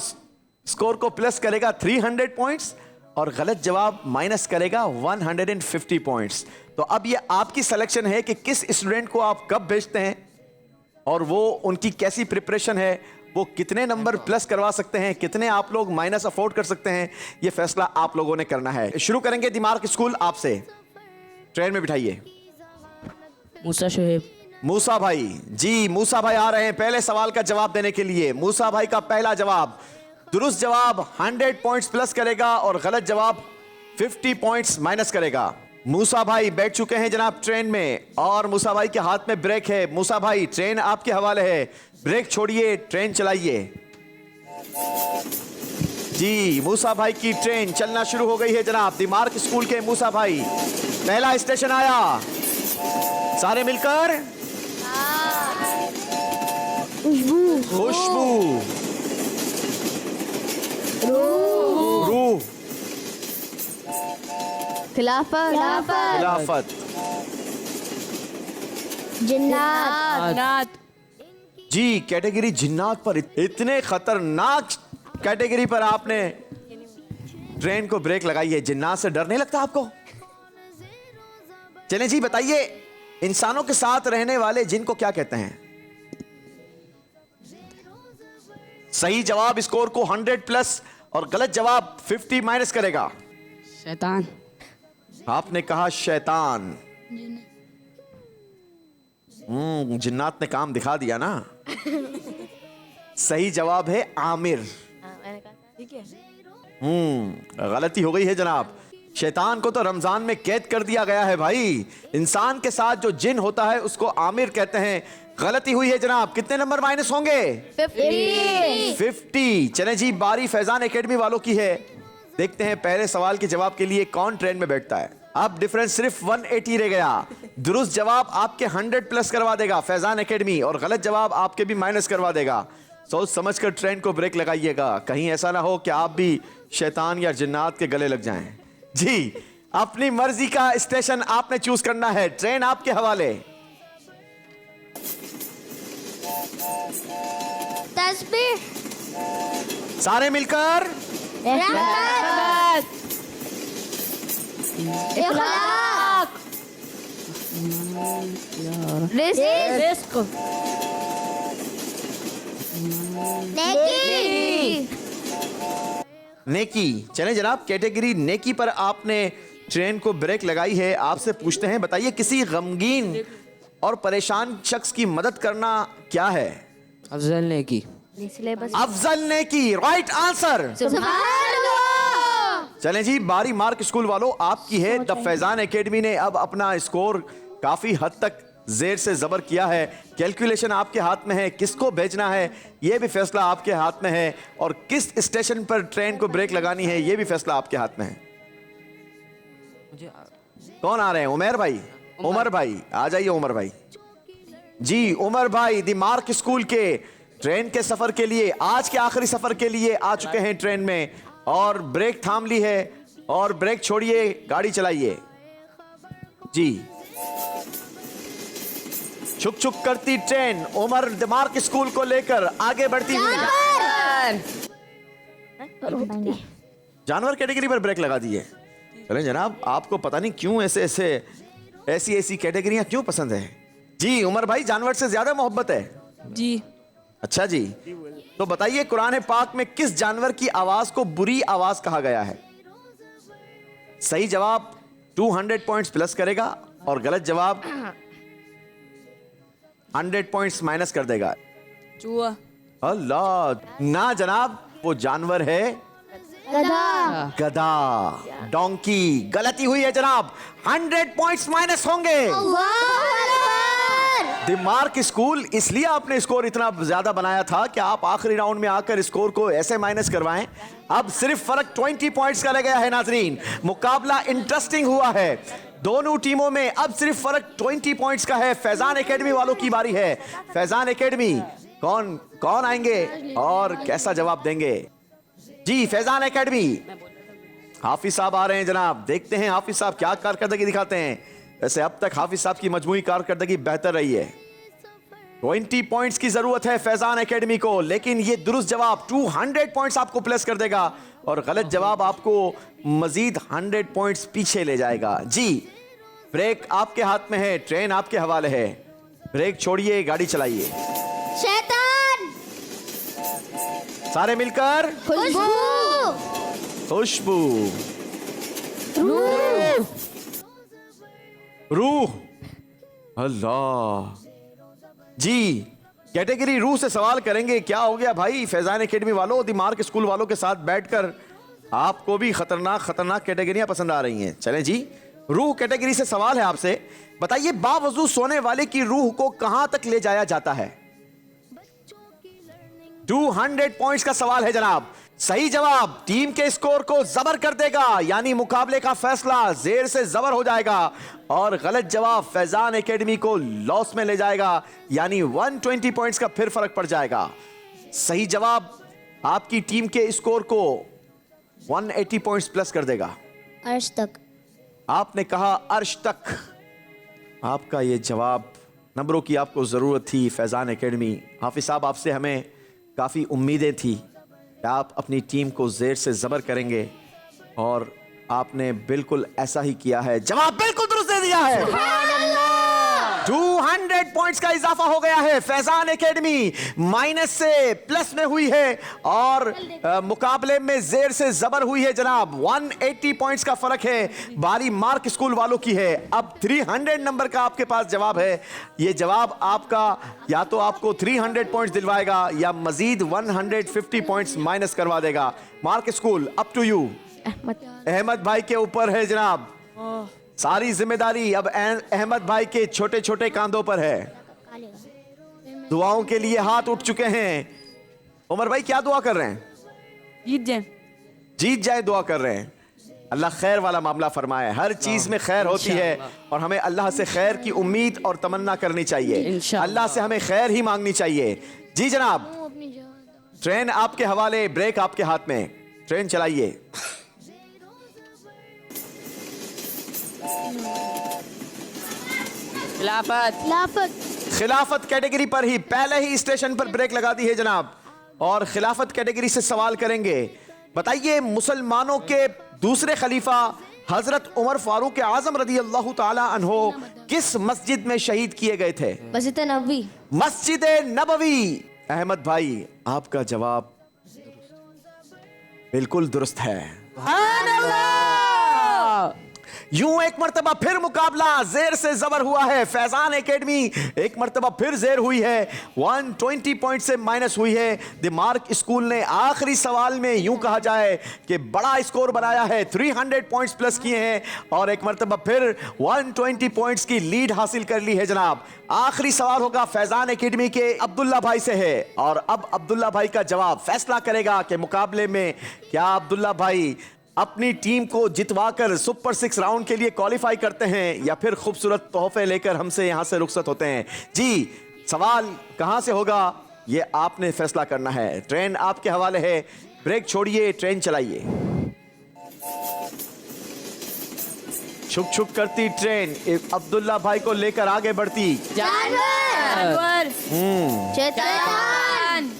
स्कोर को प्लस करेगा 300 पॉइंट्स और गलत जवाब माइनस करेगा 150 पॉइंट्स। तो अब ये आपकी सिलेक्शन है कि किस स्टूडेंट को आप कब भेजते हैं और वो उनकी कैसी प्रिपरेशन है, वो कितने नंबर प्लस करवा सकते हैं, कितने आप लोग माइनस अफोर्ड कर सकते हैं, ये फैसला आप लोगों ने करना है। शुरू करेंगे द मार्क स्कूल आपसे। ट्रेन में बिठाइए मूसा शोहेब। मूसा भाई। जी मूसा भाई आ रहे हैं पहले सवाल का जवाब देने के लिए। मूसा भाई का पहला जवाब, दुरुस्त जवाब 100 पॉइंट्स प्लस करेगा और गलत जवाब 50 पॉइंट्स माइनस करेगा। मूसा भाई बैठ चुके हैं जनाब ट्रेन में और मूसा भाई के हाथ में ब्रेक है। मूसा भाई ट्रेन आपके हवाले है, ब्रेक छोड़िए, ट्रेन चलाइए। जी मूसा भाई की ट्रेन चलना शुरू हो गई है जनाब। द मार्क स्कूल के मूसा भाई, पहला स्टेशन आया, सारे मिलकर खुशबू, रूह, खिलाफत, जिन्नात। जी कैटेगरी जिन्नात पर इतने खतरनाक कैटेगरी पर आपने ट्रेन को ब्रेक लगाई है। जिन्नात से डर नहीं लगता आपको? चलें जी, बताइए इंसानों के साथ रहने वाले जिन को क्या कहते हैं? सही जवाब स्कोर को 100 प्लस और गलत जवाब 50 माइनस करेगा। शैतान। आपने कहा शैतान। जिन्नात ने काम दिखा दिया ना। सही जवाब है आमिर। गलती हो गई है जनाब। शैतान को तो रमजान में कैद कर दिया गया है भाई। इंसान के साथ जो जिन होता है उसको आमिर कहते हैं। गलती हुई है जनाब। कितने नंबर माइनस होंगे? 50। चलें जी, बारी फैजान एकेडमी वालों की है। देखते हैं पहले सवाल के जवाब के लिए कौन ट्रेन में बैठता है। अब डिफरेंस सिर्फ 180 रह गया। दुरुस्त जवाब आपके 100 प्लस करवा देगा फैजान एकेडमी, और गलत जवाब आपके भी माइनस करवा देगा। सोच समझकर ट्रेन को ब्रेक लगाइएगा, कहीं ऐसा ना हो कि आप भी शैतान या जिन्नात के गले लग जाएं। जी, अपनी मर्जी का स्टेशन आपने चूज करना है। ट्रेन आपके हवाले। तस्बीह, सारे मिलकर इखलाक, रिस्क, नेकी। नेकी। चलें जनाब, कैटेगरी नेकी पर आपने ट्रेन को ब्रेक लगाई है। आपसे पूछते हैं, बताइए किसी गमगीन और परेशान शख्स की मदद करना क्या है? अफजल नेकी। अफजल नेकी, राइट आंसर। चलें जी, बारी मार्क स्कूल वालों आपकी है। द फैजान एकेडमी ने अब अपना स्कोर काफी हद तक जेर से जबर किया है। कैलकुलेशन आपके हाथ में है, किसको भेजना है यह भी फैसला आपके हाथ में है, और किस स्टेशन पर ट्रेन को ब्रेक लगानी है यह भी फैसला आपके हाथ में है। कौन आ रहे हैं? उमर भाई। उमर भाई आ जाइए। उमर भाई जी, उमर भाई द मार्क स्कूल के ट्रेन के सफर के लिए, आज के आखिरी सफर के लिए आ चुके हैं ट्रेन में, और ब्रेक थाम ली है, और ब्रेक छोड़िए, गाड़ी चलाइए जी। छुक छुक करती train Umar the mark school को लेकर आगे बढ़ती हुई। जानवर कैटेगरी पर ब्रेक लगा दी है। चलें जनाब, आपको पता नहीं क्यों ऐसी कैटेगरियां क्यों पसंद है जी। उमर भाई, जानवर से ज्यादा मोहब्बत है जी। अच्छा जी, तो बताइए कुरान पाक में किस जानवर की आवाज को बुरी आवाज कहा गया है? सही जवाब 200 पॉइंट्स प्लस करेगा, और गलत जवाब 100 पॉइंट्स माइनस कर देगा। चूहा। अल्लाह ना जनाब, वो जानवर है गधा। गधा, डोंकी। गलती हुई है जनाब, 100 पॉइंट्स माइनस होंगे। द मार्क स्कूल इसलिए आपने स्कोर इतना ज्यादा बनाया था कि आप आखिरी राउंड में आकर स्कोर को ऐसे माइनस करवाएं। अब सिर्फ फर्क 20 पॉइंट्स का रह गया है नाजरीन। मुकाबला इंटरेस्टिंग हुआ है दोनों टीमों में। अब सिर्फ फर्क 20 पॉइंट्स का है। फैजान एकेडमी वालों की बारी है। फैजान एकेडमी कौन कौन आएंगे और कैसा जवाब देंगे? जी, फैजान एकेडमी हाफिज साहब आ रहे हैं जनाब। देखते हैं हाफिज साहब क्या कारकर्दगी दिखाते हैं। वैसे अब तक हाफिज साहब की मजमूई कारकर्दगी बेहतर रही है। 20 पॉइंट्स की जरूरत है फैजान एकेडमी को, लेकिन ये दुरुस्त जवाब 200 पॉइंट्स आपको प्लस कर देगा, और गलत जवाब आपको मजीद 100 पॉइंट्स पीछे ले जाएगा। जी, ब्रेक आपके हाथ में है, ट्रेन आपके हवाले है। ब्रेक छोड़िए, गाड़ी चलाइए। शैतान, सारे मिलकर खुशबू, खुशबू, रूह, रूह। अल्लाह जी, कैटेगरी रूह से सवाल करेंगे। क्या हो गया भाई फैजान एकेडमी वालों, द मार्क स्कूल वालों के साथ बैठकर आपको भी खतरनाक कैटेगरियां पसंद आ रही हैं। चलें जी, रूह कैटेगरी से सवाल है आपसे। बताइए बावजूद सोने वाले की रूह को कहां तक ले जाया जाता है? 200 पॉइंट्स का सवाल है जनाब। सही जवाब टीम के स्कोर को जबर कर देगा, यानी मुकाबले का फैसला जेर से जबर हो जाएगा, और गलत जवाब फैजान एकेडमी को लॉस में ले जाएगा, यानी 120 पॉइंट्स का फिर फर्क पड़ जाएगा। सही जवाब आपकी टीम के स्कोर को 180 पॉइंट्स प्लस कर देगा। अर्श तक। आपने कहा अर्श तक। आपका यह जवाब, नंबरों की आपको जरूरत थी फैजान एकेडमी। हाफिज साहब, आपसे हमें काफी उम्मीदें थी, आप अपनी टीम को ज़ेर से ज़बर करेंगे और आपने बिल्कुल ऐसा ही किया है। जवाब बिल्कुल दुरुस्त दे दिया है। 200 पॉइंट्स का इजाफा हो गया है। फैजान एकेडमी माइनस से प्लस में हुई है और मुकाबले में ज़ेर से ज़बर हुई है जनाब। 180 पॉइंट्स का फर्क है। बारी मार्क स्कूल वालों की है। अब 300 नंबर का आपके पास जवाब है। ये जवाब आपका या तो आपको 300 पॉइंट्स दिलवाएगा या मजीद 150 पॉइंट्स माइनस करवा देगा। Mark school up to you. Ahmad भाई के ऊपर है जनाब। सारी जिम्मेदारी अब अहमद भाई के छोटे छोटे कांधों पर है। दुआओं के लिए हाथ उठ चुके हैं। उमर भाई क्या दुआ कर रहे हैं? जीत जाए दुआ कर रहे हैं। अल्लाह खैर वाला मामला फरमाए। हर चीज में खैर होती है और हमें अल्लाह से खैर की उम्मीद और तमन्ना करनी चाहिए। अल्लाह से हमें खैर ही मांगनी चाहिए। जी जनाब, ट्रेन आपके हवाले, ब्रेक आपके हाथ में। ट्रेन चलाइए। खिलाफत कैटेगरी पर ही पहले ही स्टेशन पर ब्रेक लगा दी है जनाब और खिलाफत कैटेगरी से सवाल करेंगे। बताइए, मुसलमानों के दूसरे खलीफा हजरत उमर फारूक आजम रदी अल्लाह ताला अन्हो किस मस्जिद में शहीद किए गए थे? मस्जिद नबवी। मस्जिद नबवी। अहमद भाई, आपका जवाब बिल्कुल दुरुस्त है। यूं एक मर्तबा फिर मुकाबला ज़ेर से ज़बर हुआ है। फैजान एकेडमी एक मर्तबा फिर ज़ेर हुई है। 120 पॉइंट से माइनस हुई है। द मार्क स्कूल ने आखिरी सवाल में यूं कहा जाए कि बड़ा स्कोर बनाया है। 300 पॉइंट्स प्लस किए हैं और एक मर्तबा फिर 120 पॉइंट्स की लीड हासिल कर ली है जनाब। आखिरी सवाल होगा फैजान एकेडमी के अब्दुल्ला भाई से है और अब अब्दुल्ला भाई का जवाब फैसला करेगा कि मुकाबले में क्या अब्दुल्ला भाई अपनी टीम को जितवाकर सुपर 6 राउंड के लिए क्वालिफाई करते हैं या फिर खूबसूरत तोहफे लेकर हमसे यहां से रुखसत होते हैं। जी, सवाल कहां से होगा ये आपने फैसला करना है। ट्रेन आपके हवाले है। ब्रेक छोड़िए, ट्रेन चलाइए। छुक छुक करती ट्रेन अब्दुल्ला भाई को लेकर आगे बढ़ती। जानवर। चेतन।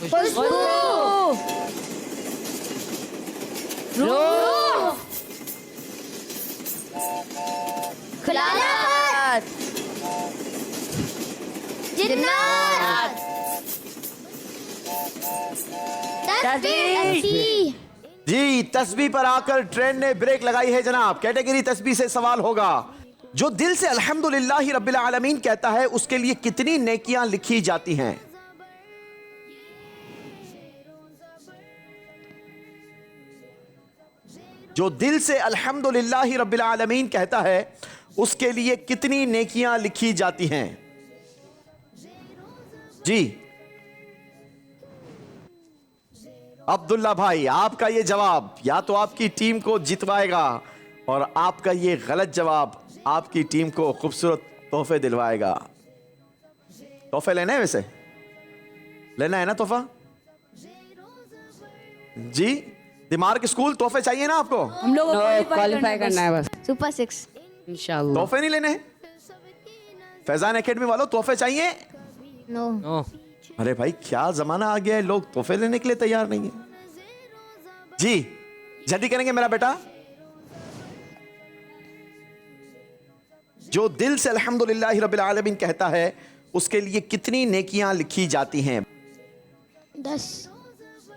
खुशबू। रूह। खिलाफत। जिन्नात। तस्बीह। जी, तस्बीह पर आकर ट्रेन ने ब्रेक लगाई है जनाब। कैटेगरी तस्बीह से सवाल होगा। जो दिल से अल्हम्दुलिल्लाह रब्बिल आलमीन कहता है उसके लिए कितनी नेकियां लिखी जाती हैं? जो दिल से अल्हम्दुलिल्लाह रब्बिल आलमीन कहता है उसके लिए कितनी नेकियां लिखी जाती हैं? जी अब्दुल्ला भाई, आपका ये जवाब या तो आपकी टीम को जितवाएगा और आपका ये गलत जवाब आपकी टीम को खूबसूरत तोहफे दिलवाएगा। तोहफे लेने हैं? वैसे लेना है ना तोहफा? जी, दिमाग स्कूल तोहफे चाहिए ना आपको? हम लोग क्वालिफाई करना है बस सुपर 6 इंशाल्लाह। तोहफे नहीं लेने हैं? फैजान एकेडमी वालों तोहफे चाहिए? नो। नो। अरे भाई क्या जमाना आ गया है, लोग तोहफे लेने के लिए तैयार नहीं है। जी जल्दी करेंगे मेरा बेटा। जो दिल से अल्हम्दुलिल्लाह रब्बिल आलमीन कहता है उसके लिए कितनी नेकियां लिखी जाती हैं? 10।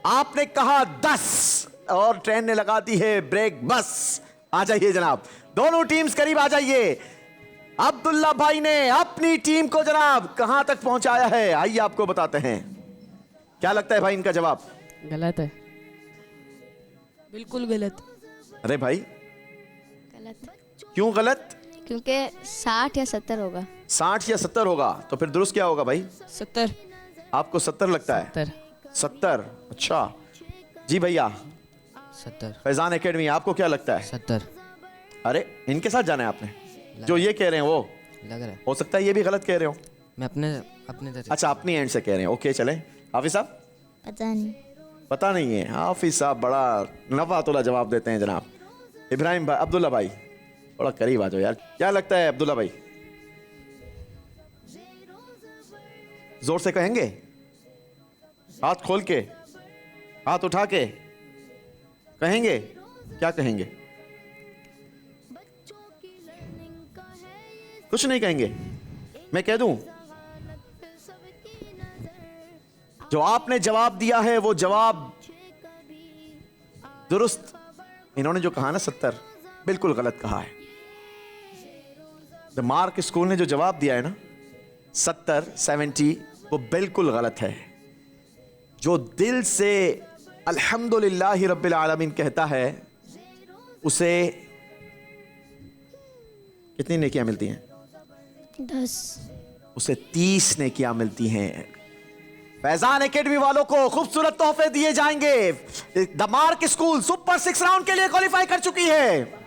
आपने कहा 10 और ट्रेन ने लगा दी है ब्रेक। बस आ जाइए जनाब, दोनों टीम्स करीब आ जाइए। अब्दुल्ला भाई ने अपनी टीम को जनाब कहां तक पहुंचाया है आइए आपको बताते हैं। क्या लगता है भाई इनका जवाब? गलत है। बिल्कुल गलत। अरे भाई गलत। क्यों गलत? क्योंकि 60 या 70 होगा। 60 या 70 होगा तो फिर दुरुस्त क्या होगा भाई? 70। आपको 70 लगता है? 70। अच्छा जी भैया 70। फैजान एकेडमी आपको क्या लगता है? 70 अरे इनके साथ जाना है आपने? जो ये कह रहे हैं वो लग रहा है। हो सकता है ये भी गलत कह रहे हो। मैं अपने तरीके। अच्छा अपनी एंड से कह रहे हैं। ओके चले। हाफिज साहब पता नहीं। पता नहीं है। हाफिज साहब बड़ा नफातुल्ला जवाब देते हैं जनाब। इब्राहिम भाई, अब्दुल्ला भाई थोड़ा करीब आ जाओ यार। क्या लगता है अब्दुल्ला भाई? जोर से कहेंगे? हाथ खोल के, हाथ उठा के कहेंगे, क्या कहेंगे? कुछ नहीं कहेंगे? मैं कह दूं, जो आपने जवाब दिया है वो जवाब दुरुस्त, इन्होंने जो कहा ना 70, बिल्कुल गलत कहा है। द मार्क स्कूल ने जो जवाब दिया है ना 70 वो बिल्कुल गलत है। जो दिल से अल्हम्दुलिल्लाह रब्बिल आलमीन कहता है उसे कितनी नेकियां मिलती हैं? 10। उसे 30 नेकियां मिलती हैं। फैजान एकेडमी वालों को खूबसूरत तोहफे दिए जाएंगे। The mark school super 6 round के लिए क्वालिफाई कर चुकी है।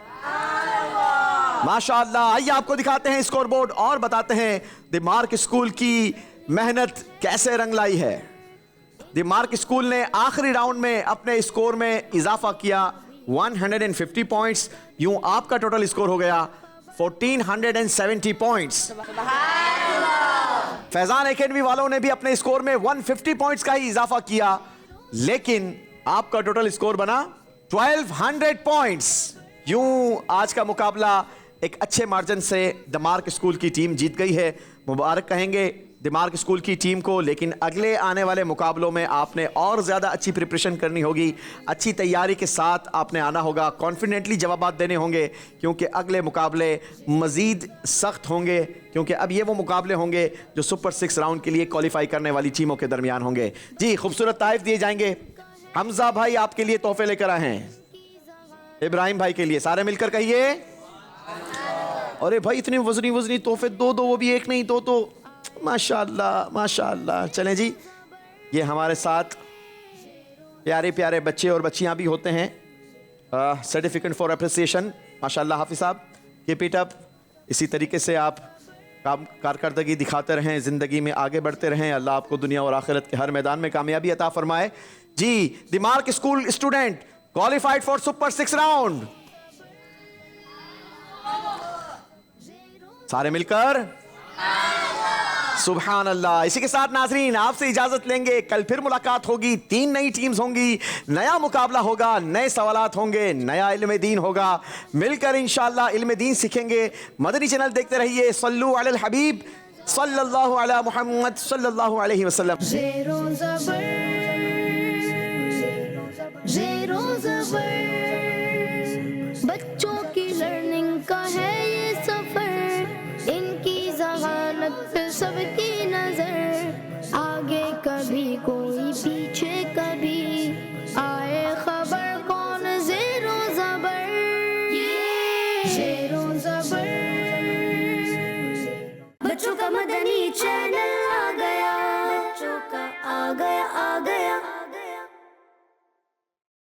माशाअल्लाह। आइए आपको दिखाते हैं स्कोर बोर्ड और बताते हैं द मार्क स्कूल की मेहनत कैसे रंग लाई है। द मार्क स्कूल ने आखिरी राउंड में अपने स्कोर में इजाफा किया 150 पॉइंट्स। यूं आपका टोटल स्कोर हो गया 1470 पॉइंट्स। फैजान एकेडमी वालों ने भी अपने स्कोर में 150 पॉइंट्स का ही इजाफा किया, लेकिन आपका टोटल स्कोर बना 1200 पॉइंट्स। यूं आज का मुकाबला एक अच्छे मार्जिन से द मार्क स्कूल की टीम जीत गई है। मुबारक कहेंगे द मार्क स्कूल की टीम को, लेकिन अगले आने वाले मुकाबलों में आपने और ज़्यादा अच्छी प्रिपरेशन करनी होगी, अच्छी तैयारी के साथ आपने आना होगा, कॉन्फिडेंटली जवाब देने होंगे, क्योंकि अगले मुकाबले मज़ीद सख्त होंगे, क्योंकि अब ये वो मुकाबले होंगे जो सुपर 6 राउंड के लिए क्वालिफाई करने वाली टीमों के दरमियान होंगे। जी, खूबसूरत तारीफ दिए जाएंगे। हमजा भाई आपके लिए तोहफे लेकर आए हैं, इब्राहिम भाई के लिए, सारे मिलकर कहिए। अरे भाई इतने वजनी वजनी तोहफे, दो वो भी एक नहीं, तो माशाअल्लाह माशाअल्लाह। चलें जी, ये हमारे साथ प्यारे प्यारे बच्चे और बच्चियां भी होते हैं। सर्टिफिकेट फॉर अप्रिसिएशन, माशाअल्लाह हाफिज साहब, कीप इट अप। इसी तरीके से आप काम कारकर्दगी दिखाते रहें, ज़िंदगी में आगे बढ़ते रहें। अल्लाह आपको दुनिया और आखिरत के हर मैदान में कामयाबी अता फरमाए। जी, the mark school student qualified for super 6 round. सारे मिलकर सुभान अल्लाह। इसी के साथ नाजरीन आपसे इजाजत लेंगे, कल फिर मुलाकात होगी। 3 नई टीम्स होंगी, नया मुकाबला होगा, नए सवालात होंगे, नया इल्म दीन होगा। मिलकर इंशाअल्लाह इल्म दीन सीखेंगे। मदनी चैनल देखते रहिए। सल्लु अलल हबीब सल्लल्लाहु अला मुहम्मद सल्लल्लाहु अलैहि वसल्लम। ज़ेरो ज़बर, ज़ेरो ज़बर, बच्चों की लर्निंग का है ये सफर। इनकी ज़हानत पे सबकी नजर, आगे कभी कोई पीछे कभी, आए खबर कौन ज़ेरो ज़बर।